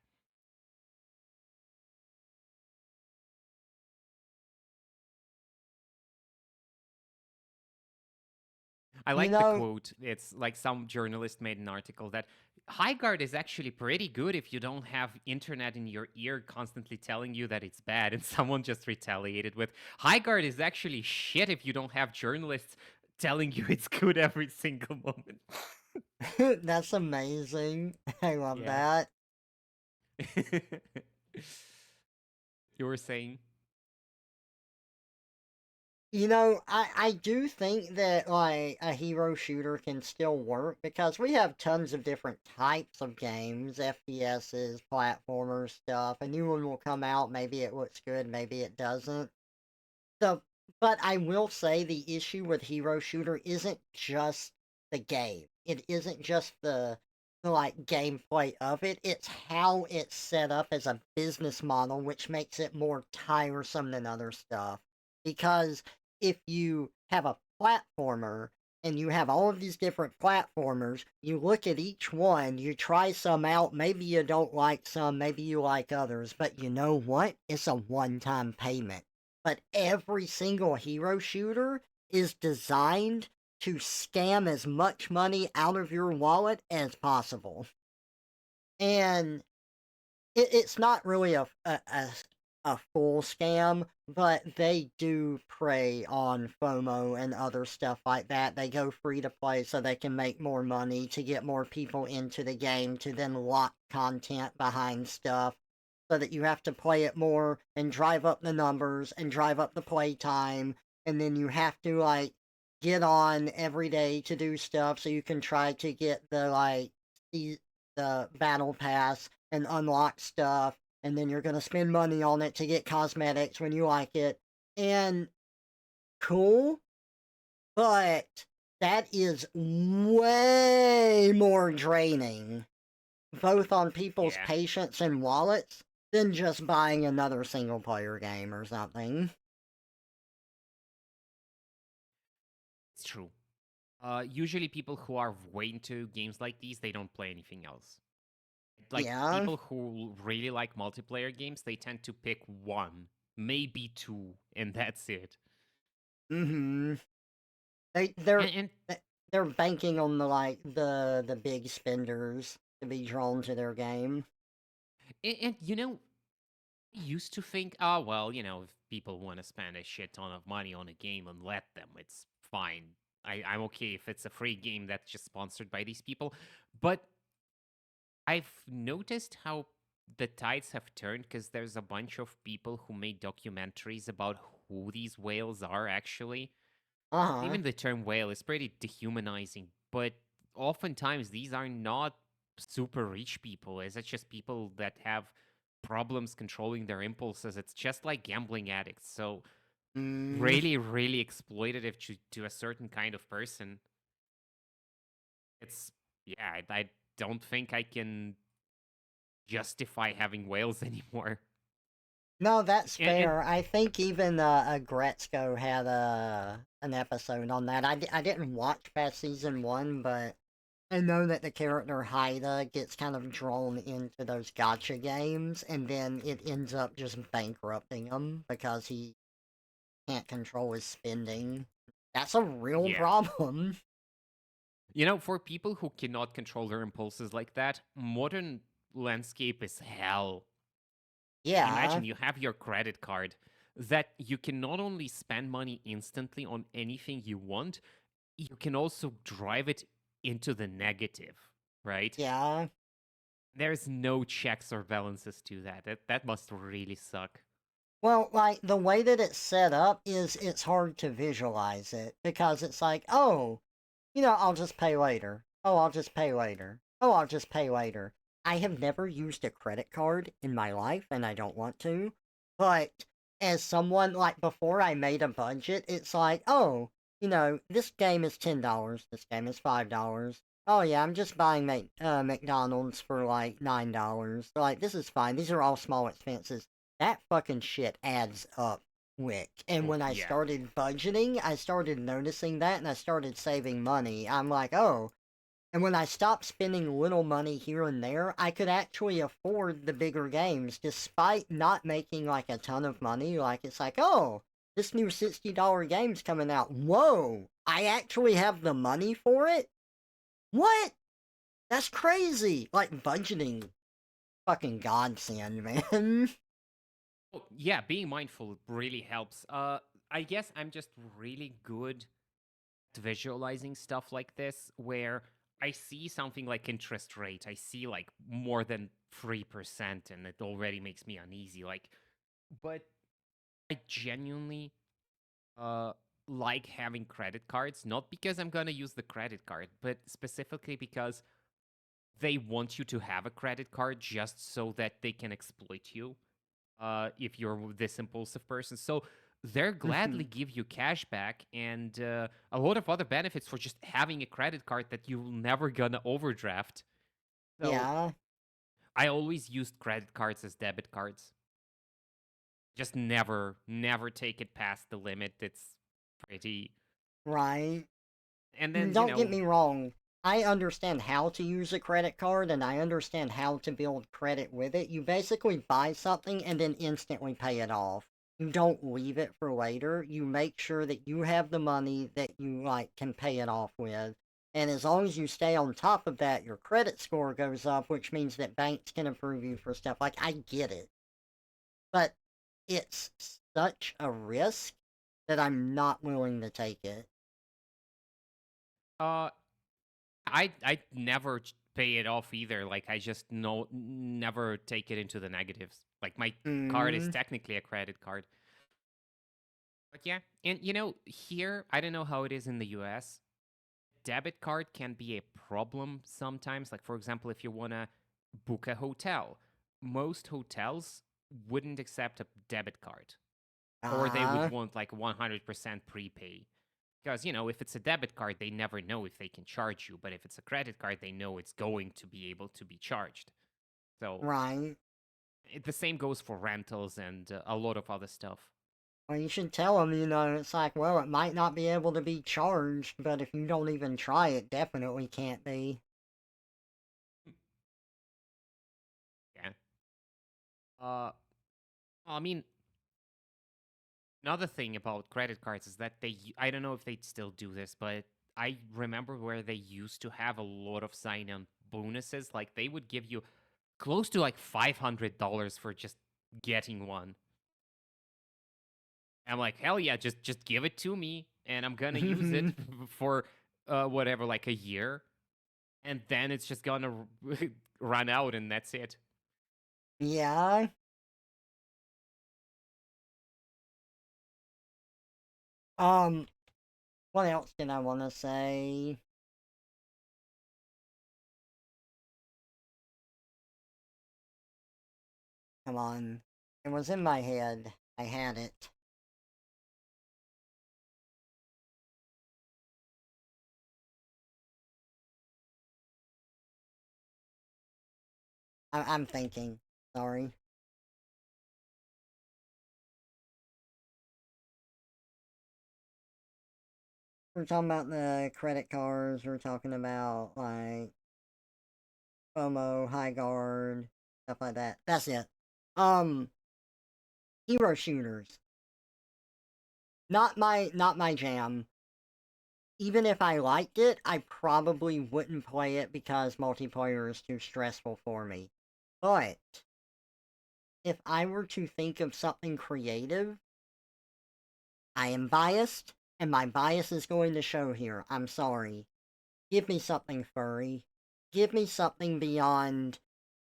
I You like the know, quote. It's like some journalist made an article that High Guard is actually pretty good if you don't have internet in your ear constantly telling you that it's bad. And someone just retaliated with High Guard is actually shit if you don't have journalists telling you it's good every single moment. that's amazing. I love Yeah. that. You were saying? I do think that like a hero shooter can still work because we have tons of different types of games, FPSs, platformer stuff. A new one will come out, maybe it looks good, maybe it doesn't. The but I will say the issue with hero shooter isn't just the game. It isn't just the like gameplay of it. It's how it's set up as a business model, which makes it more tiresome than other stuff. Because if you have a platformer and you have all of these different platformers, you look at each one, you try some out, maybe you don't like some, maybe you like others, but you know what? It's a one-time payment. But every single hero shooter is designed to scam as much money out of your wallet as possible. And it's not really a full scam, but they do prey on FOMO and other stuff like that. They go free to play so they can make more money to get more people into the game to then lock content behind stuff so that you have to play it more and drive up the numbers and drive up the play time, and then you have to like get on every day to do stuff so you can try to get the battle pass and unlock stuff, and then you're going to spend money on it to get cosmetics when you like it. And cool, but that is way more draining, both on people's Yeah, patience and wallets, than just buying another single player game or something. it's true. Usually people who are way into games like these, they don't play anything else. Like Yeah. people who really like multiplayer games, they tend to pick one, maybe two, and that's it. Mm-hmm. They they're And they're banking on the big spenders to be drawn to their game. you know, I used to think, oh well, if people want to spend a shit ton of money on a game and let them, it's fine. I'm okay if it's a free game that's just sponsored by these people. But I've noticed how the tides have turned because there's a bunch of people who made documentaries about who these whales are actually. Uh-huh. Even the term whale is pretty dehumanizing, but oftentimes these are not super rich people. It's just people that have problems controlling their impulses. It's just like gambling addicts. So Mm. really, really exploitative to a certain kind of person. It's yeah, I don't think I can justify having whales anymore. No, that's And fair. I think even Gretzko had an episode on that. I didn't watch past season one, but I know that the character Haida gets kind of drawn into those gotcha games, and then it ends up just bankrupting him because he can't control his spending. That's a real yeah, problem. For people who cannot control their impulses like that, modern landscape is hell. Yeah, Imagine you have your credit card that you can not only spend money instantly on anything you want, you can also drive it into the negative, right? yeah. There's no checks or balances to that. That must really suck. Well, like the way that it's set up is it's hard to visualize it because it's like, oh, I'll just pay later. Oh, I'll just pay later. Oh, I'll just pay later. I have never used a credit card in my life and I don't want to. But as someone, like, before I made a budget, it's like, oh, this game is $10. This game is $5. Oh, yeah, I'm just buying McDonald's for like $9. Like, this is fine. These are all small expenses. That fucking shit adds up quick. And Oh, when I yeah. started budgeting, I started noticing that and I started saving money. I'm like, oh. And when I stopped spending little money here and there, I could actually afford the bigger games despite not making like a ton of money. Like, it's like, oh, this new $60 game's coming out. Whoa, I actually have the money for it? What? That's crazy. Like, budgeting. Fucking godsend, man. Oh, yeah, being mindful really helps. I guess I'm just really good at visualizing stuff like this where I see something like interest rate, I see like more than 3% and it already makes me uneasy. But I genuinely uh like having credit cards, not because I'm gonna use the credit card, but specifically because they want you to have a credit card just so that they can exploit you if you're this impulsive person. So they're gladly give you cash back and a lot of other benefits for just having a credit card that you're never gonna overdraft. So Yeah, I always used credit cards as debit cards. Just never take it past the limit. It's pretty. right. And then, Don't get me wrong. I understand how to use a credit card and I understand how to build credit with it. You basically buy something and then instantly pay it off. You don't leave it for later. You make sure that you have the money that you like can pay it off with. And as long as you stay on top of that, your credit score goes up, which means that banks can approve you for stuff. Like, I get it. But it's such a risk that I'm not willing to take it. uh, I never pay it off either. Like I just no never take it into the negatives. Like my card is Mm, technically a credit card. But yeah, and here I don't know how it is in the US. Debit card can be a problem sometimes. Like for example, if you want to book a hotel, most hotels wouldn't accept a debit card or they would ah, want like 100% prepay. Because, if it's a debit card, they never know if they can charge you. But if it's a credit card, they know it's going to be able to be charged. So right. the same goes for rentals and a lot of other stuff. Well, you should tell them, it's like, well, it might not be able to be charged, but if you don't even try, it definitely can't be. Yeah. I mean, another thing about credit cards is that I don't know if they still do this, but I remember where they used to have a lot of sign on bonuses. Like they would give you close to like $500 for just getting one. I'm like, hell yeah, just give it to me, and I'm gonna use it for whatever, like a year, and then it's just gonna run out, and that's it. Yeah. Um, what else did I want to say? Come on. It was in my head. I had it. I'm thinking. Sorry. We're talking about the credit cards. We're talking about, like, FOMO, high guard, stuff like that. That's it. Um, hero shooters. Not my jam. even if I liked it, I probably wouldn't play it because multiplayer is too stressful for me. But if I were to think of something creative, I am biased, and my bias is going to show here. I'm sorry. Give me something furry. Give me something beyond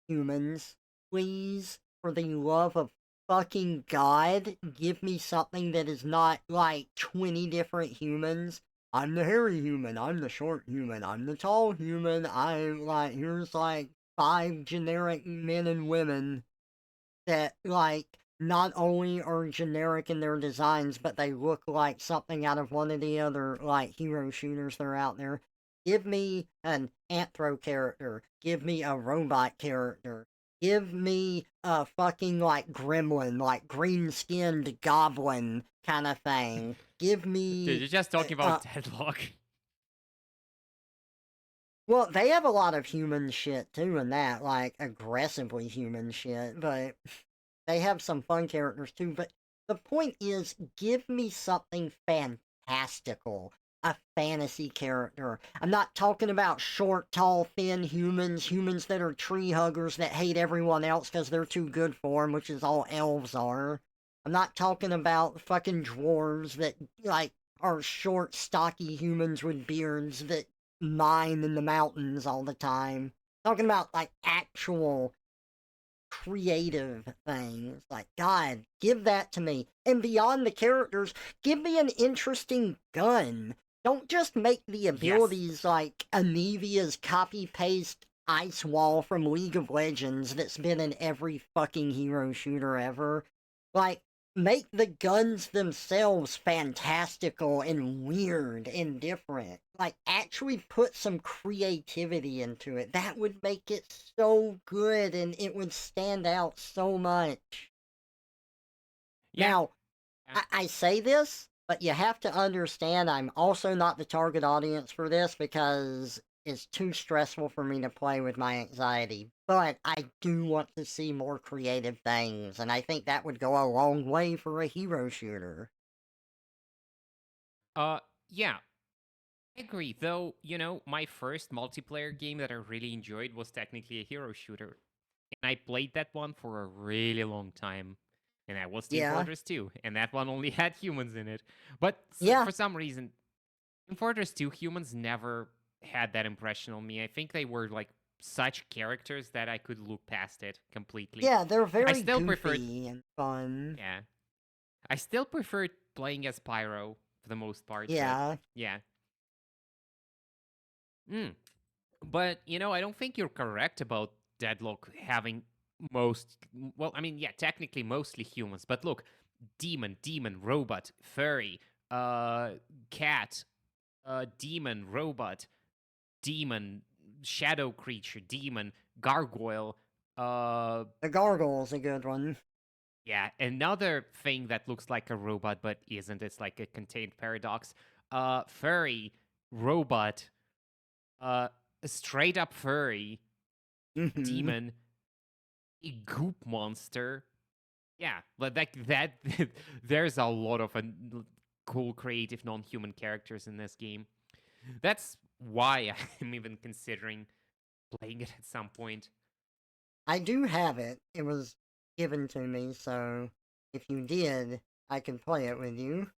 humans. Please, for the love of fucking God, give me something that is not like 20 different humans. I'm the hairy human, I'm the short human, I'm the tall human, here's like 5 generic men and women that like not only are generic in their designs, but they look like something out of one of the other like hero shooters that are out there. Give me an anthro character. Give me a robot character. Give me a fucking like gremlin, like green skinned goblin kind of thing. Give Dude, me you're just talking uh about Deadlock. well, they have a lot of human shit too in that, like aggressively human shit, but they have some fun characters too, but the point is, give me something fantastical. A fantasy character. I'm not talking about short, tall, thin humans that are tree huggers that hate everyone else because they're too good for them, which is all elves are. I'm not talking about fucking dwarves that, like, are short, stocky humans with beards that mine in the mountains all the time. I'm talking about, like, actual creative things. Like, God, give that to me. And beyond the characters, give me an interesting gun. Don't just make the Yes. abilities like Anivia's copy paste ice wall from League of Legends that's been in every fucking hero shooter ever. Like, make the guns themselves fantastical and weird and different. Like, actually put some creativity into it. That would make it so good and it would stand out so much. Yeah. Now, Yeah. I say this, but you have to understand I'm also not the target audience for this because it's too stressful for me to play with my anxiety. But I do want to see more creative things, and I think that would go a long way for a hero shooter. Uh, yeah. I agree. Though, my first multiplayer game that I really enjoyed was technically a hero shooter. And I played that one for a really long time. And that was Team Yeah, Fortress 2. And that one only had humans in it. But yeah, for some reason, Team Fortress 2 humans never had that impression on me. I think they were like such characters that I could look past it completely. yeah, they're I very still preferred, goofy and fun. yeah, I still preferred playing as Pyro for the most part, but Yeah, yeah. Mm. But, I don't think you're correct about Deadlock having most, well, I mean, yeah, technically mostly humans, but look, demon, robot, furry, uh, cat, demon, robot, demon, shadow creature, demon, gargoyle, uh, the gargoyle's a good one. yeah, another thing that looks like a robot but isn't, it's like a contained paradox, furry, robot, uh, straight up furry, Hmm. demon, a goop monster. Yeah, but that there's a lot of cool, creative, non-human characters in this game. That's why I'm even considering playing it at some point. I do have it. It was given to me, so if you did, I can play it with you.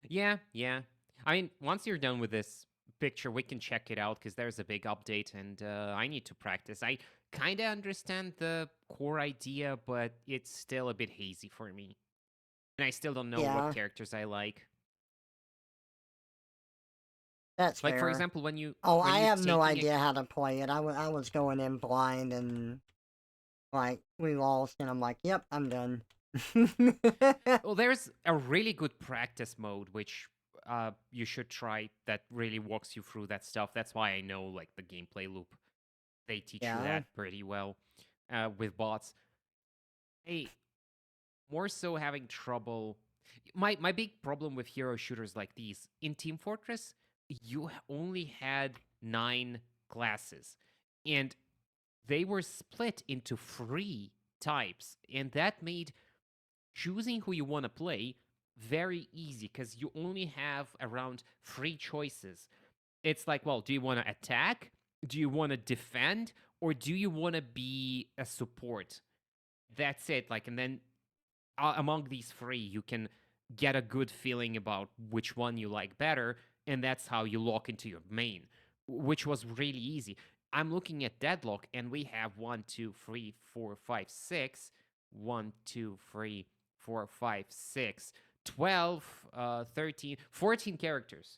Yeah, yeah. I mean, once you're done with this picture, we can check it out because there's a big update, and I need to practice. I kind of understand the core idea, but it's still a bit hazy for me, and I still don't know what Yeah, characters I like. that's Like, for fair. example, Oh, when I you have no taking a idea how to play it. I was going in blind and, like, we lost, and I'm like, yep, I'm done. well, there's a really good practice mode which you should try that really walks you through that stuff. That's why I know like the gameplay loop. They teach you Yeah, that pretty well with bots. Hey, more so having trouble. My big problem with hero shooters like these in Team Fortress, you only had 9 classes, and they were split into 3 types, and that made choosing who you want to play very easy because you only have around three choices. It's like, well, do you want to attack? Do you want to defend? Or do you want to be a support? That's it. Like, and then among these three, you can get a good feeling about which one you like better, and that's how you lock into your main, which was really easy. I'm looking at Deadlock, and we have 1, 2, 3, 4, 5, 6. 1, 2, 3, 4, 5, 6, 12, 13, 14 characters.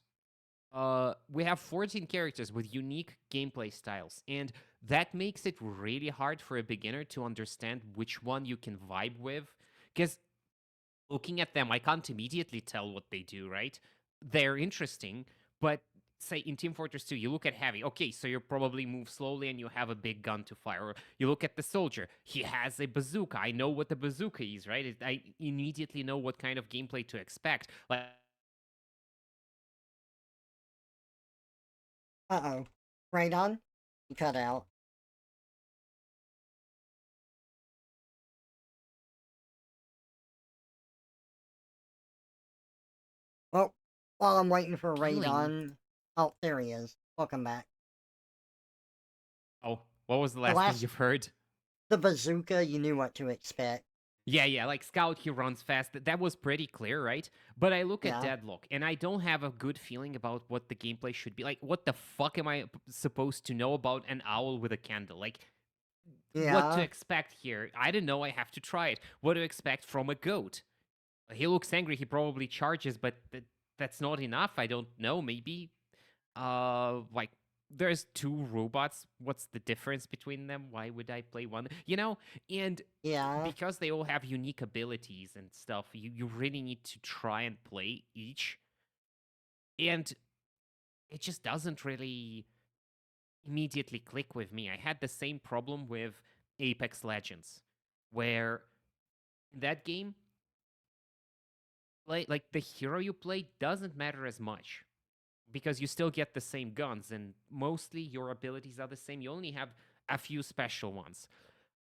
We have 14 characters with unique gameplay styles, and that makes it really hard for a beginner to understand which one you can vibe with. Because looking at them, I can't immediately tell what they do, right? They're interesting, but say in Team Fortress 2, you look at Heavy, okay, so you probably move slowly and you have a big gun to fire. Or you look at the Soldier, he has a bazooka. I know what the bazooka is, right? I immediately know what kind of gameplay to expect. Like, Uh-oh. Right on? You cut out. Well, while I'm waiting for feeling. Radon... Oh, there he is. Welcome back. Oh, what was the The last thing last... you've heard? The bazooka, you knew what to expect. Yeah, like Scout, he runs fast. That was pretty clear, right? But I look at Yeah. Deadlock, and I don't have a good feeling about what the gameplay should be. Like, what the fuck am I supposed to know about an owl with a candle? Like, what to Yeah. expect here? I don't know. I have to try it. What to expect from a goat? He looks angry. He probably charges, but that's not enough. I don't know. Maybe, like there's two robots. What's the difference between them? Why would I play one? And Yeah. because they all have unique abilities and stuff, you really need to try and play each. And it just doesn't really immediately click with me. I had the same problem with Apex Legends, where in that game, like the hero you play doesn't matter as much because you still get the same guns and mostly your abilities are the same. You only have a few special ones.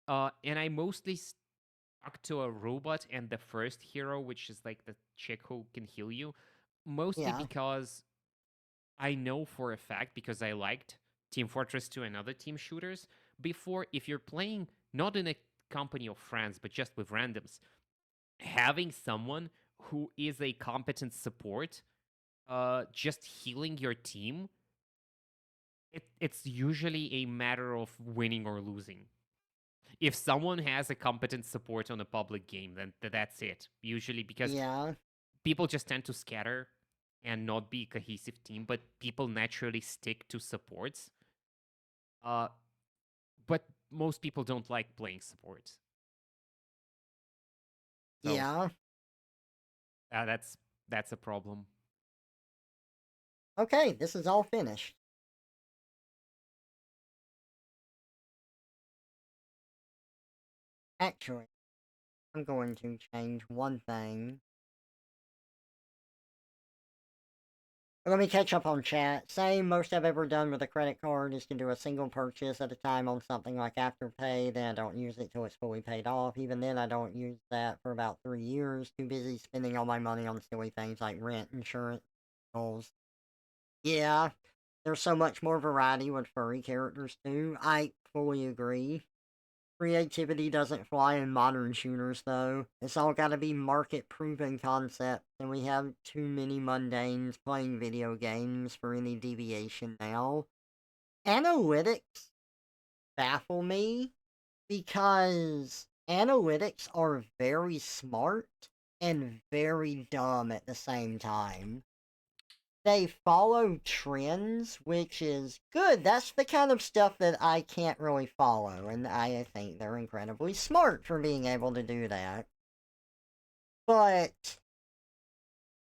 And I mostly stuck to a robot and the first hero, which is like the chick who can heal you, mostly Yeah. because I know for a fact, because I liked Team Fortress 2 and other team shooters before, if you're playing not in a company of friends, but just with randoms, having someone who is a competent support, just healing your team, it's usually a matter of winning or losing. If someone has a competent support on a public game, then that's it. Usually, because Yeah. people just tend to scatter and not be a cohesive team, but people naturally stick to supports. Uh, but most people don't like playing supports, so Yeah. that's a problem. Okay, this is all finished. Actually, I'm going to change one thing. Let me catch up on chat. Same most I've ever done with a credit card is to do a single purchase at a time on something like Afterpay, then I don't use it till it's fully paid off. Even then, I don't use that for about 3 years. Too busy spending all my money on silly things like rent, insurance, bills. Yeah, there's so much more variety with furry characters too. I fully agree. Creativity doesn't fly in modern shooters, though. It's all gotta be market proven concepts, and we have too many mundanes playing video games for any deviation now. Analytics baffle me because analytics are very smart and very dumb at the same time. They follow trends, which is good. That's the kind of stuff that I can't really follow, and I think they're incredibly smart for being able to do that. But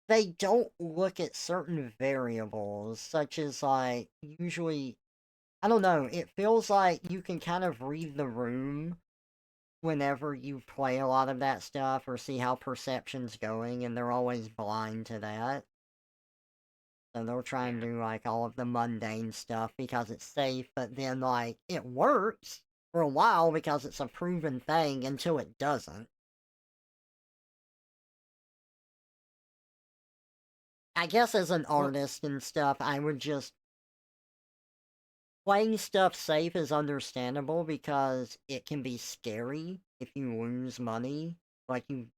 they don't look at certain variables, such as, like, usually, I don't know, it feels like you can kind of read the room whenever you play a lot of that stuff or see how perception's going, and they're always blind to that. So they'll try and Yeah. do like all of the mundane stuff because it's safe, but then like it works for a while because it's a proven thing until it doesn't. I guess as an Well, artist and stuff, I would just playing stuff safe is understandable because it can be scary if you lose money. Like you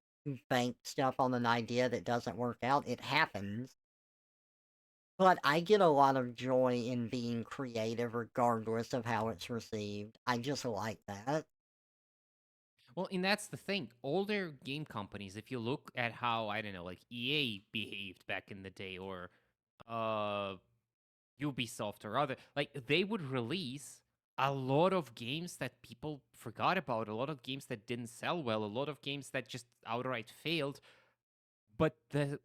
bank stuff on an idea that doesn't work out. It happens. But I get a lot of joy in being creative regardless of how it's received. I just like that. well, and that's the thing. Older game companies, if you look at how, I don't know, like EA behaved back in the day, or uh Ubisoft or other, like they would release a lot of games that people forgot about, a lot of games that didn't sell well, a lot of games that just outright failed. But the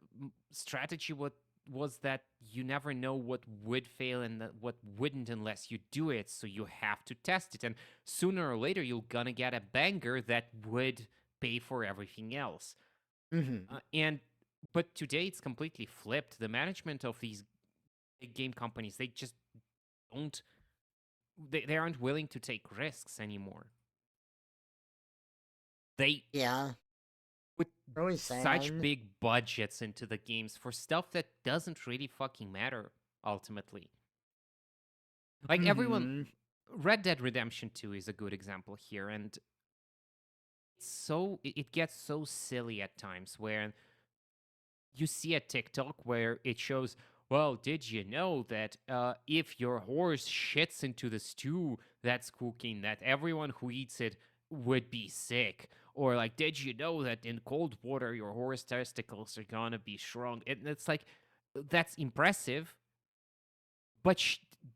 strategy was that you never know what would fail and what wouldn't unless you do it. So you have to test it, and sooner or later you're gonna get a banger that would pay for everything else. Hmm. And but today it's completely flipped. The management of these big game companies, they just don't they aren't willing to take risks anymore. They Yeah, put really such sad. big budgets into the games for stuff that doesn't really fucking matter ultimately. Like everyone, Hmm. Red Dead Redemption 2 is a good example here, and it gets so silly at times where you see a TikTok where it shows, well, did you know that if your horse shits into the stew that's cooking, that everyone who eats it would be sick? Or like, did you know that in cold water your horse testicles are gonna be shrunk? And it's like, that's impressive, but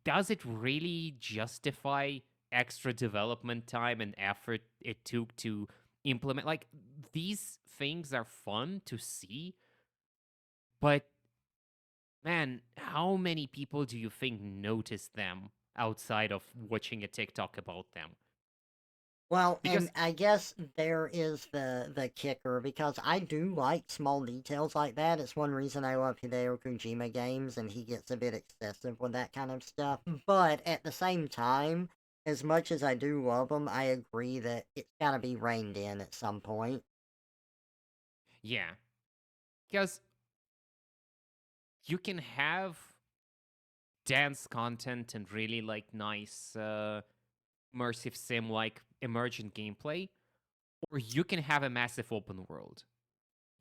does it really justify extra development time and effort it took to implement? Like, these things are fun to see, but man, how many people do you think notice them outside of watching a TikTok about them? Well, and Because I guess there is the kicker because I do like small details like that. It's one reason I love Hideo Kojima games, and he gets a bit excessive with that kind of stuff. But at the same time, as much as I do love him, I agree that it's got to be reined in at some point. yeah, because you can have dense content and really like nice immersive sim like emergent gameplay, or you can have a massive open world.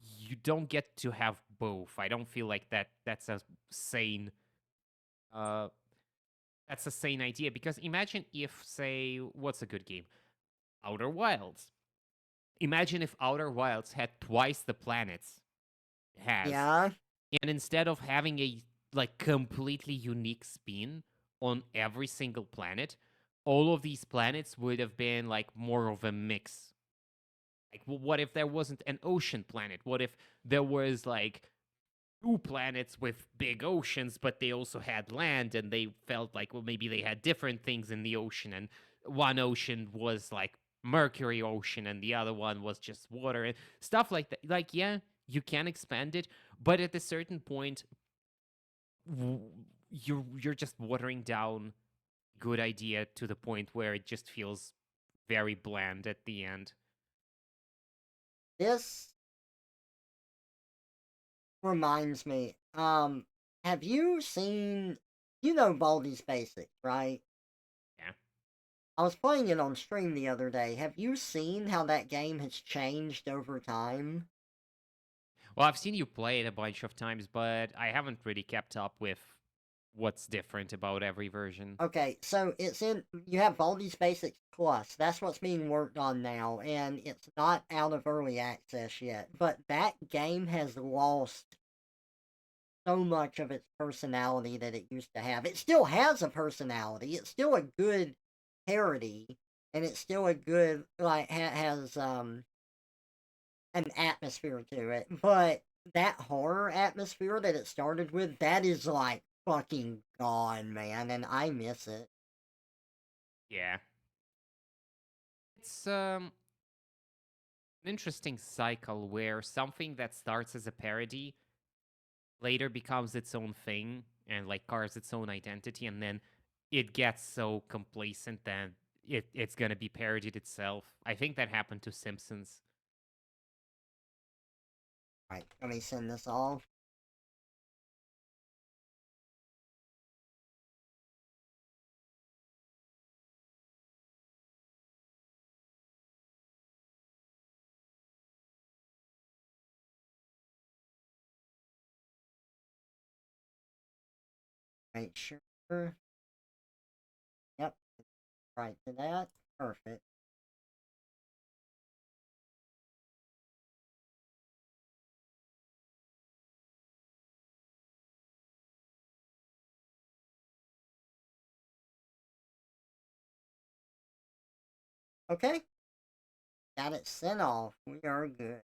You don't get to have both. I don't feel like that's a sane uh that's a sane idea, because imagine if, say, what's a good game? Outer Wilds. Imagine if Outer Wilds had twice the planets it has, Yeah, and instead of having a like completely unique spin on every single planet, all of these planets would have been like more of a mix. Like, what if there wasn't an ocean planet? What if there was like two planets with big oceans, but they also had land, and they felt like, well, maybe they had different things in the ocean, and one ocean was like Mercury Ocean, and the other one was just water, and stuff like that. Like, yeah, you can expand it, but at a certain point, you're just watering down good idea to the point where it just feels very bland at the end. this reminds me. Have you seen? You know Baldi's Basics, right? Yeah. I was playing it on stream the other day. Have you seen how that game has changed over time? Well, I've seen you play it a bunch of times, but I haven't really kept up with what's different about every version. Okay, so it's in. You have Baldi's Basics Plus. That's what's being worked on now, and it's not out of early access yet. But that game has lost so much of its personality that it used to have. It still has a personality. It's still a good parody, and it's still a good like has an atmosphere to it. But that horror atmosphere that it started with, that is like fucking gone, man, and I miss it. Yeah. It's an interesting cycle where something that starts as a parody later becomes its own thing and like carves its own identity, and then it gets so complacent that it's gonna be parodied itself. I think that happened to Simpsons. Right, let me send this off. Make sure. Yep, right to that. Perfect. Okay, got it sent off. We are good.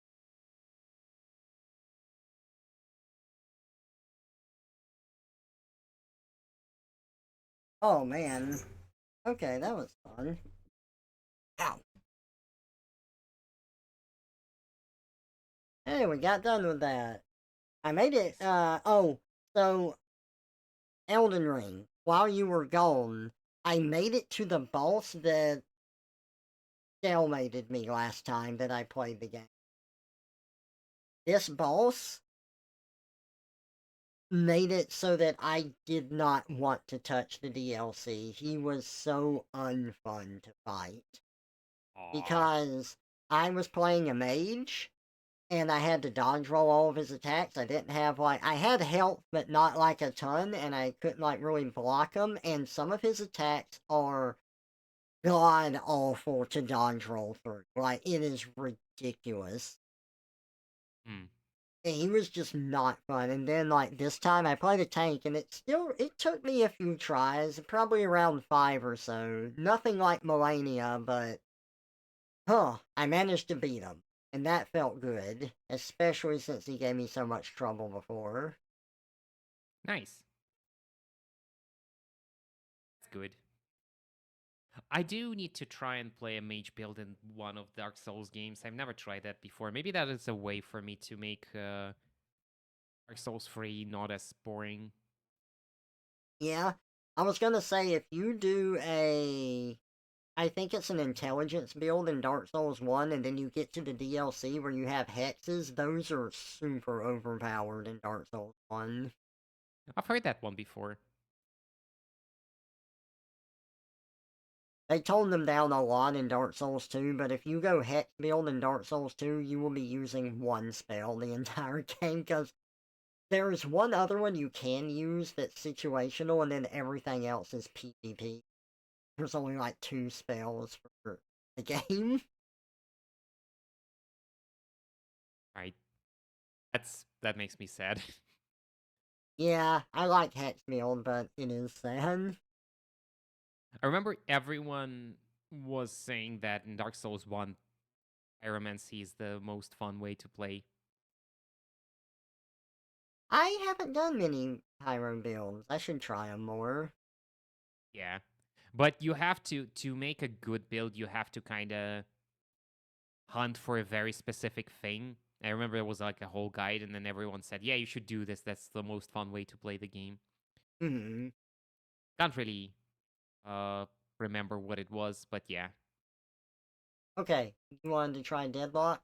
Oh man. Okay, that was fun. Ow. Hey, we got done with that. I made it, oh, so Elden Ring, while you were gone, I made it to the boss that stalemated me last time that I played the game. This boss made it so that I did not want to touch the DLC. He was so unfun to fight. Aw. Because I was playing a mage and I had to dodge roll all of his attacks. I didn't have like I had health, but not like a ton, and I couldn't like really block them. And some of his attacks are god awful to dodge roll through. Like it is ridiculous. Hmm. And he was just not fun. And then like this time I played a tank, and it took me a few tries, probably around 5 or so. Nothing like Melania, but I managed to beat him. And that felt good, especially since he gave me so much trouble before. Nice. That's good. I do need to try and play a mage build in one of Dark Souls games. I've never tried that before. Maybe that is a way for me to make Dark Souls 3 not as boring. Yeah, I was gonna say if you do I think it's an intelligence build in Dark Souls 1, and then you get to the DLC where you have hexes, those are super overpowered in Dark Souls 1. I've heard that one before. They toned them down a lot in Dark Souls 2, but if you go hex build in Dark Souls 2, you will be using one spell the entire game, because there's one other one you can use that's situational, and then everything else is PvP. There's only like 2 spells for the game. Right. That makes me sad. Yeah, I like hex build, but it is sad. I remember everyone was saying that in Dark Souls 1, Pyromancy is the most fun way to play. I haven't done many Pyro builds. I should try them more. Yeah. But you have to make a good build, you have to kind of hunt for a very specific thing. I remember there was like a whole guide, and then everyone said, "Yeah, you should do this. That's the most fun way to play the game." Hmm. Can't really uh remember what it was, but yeah. Okay, you wanted to try Deadlock?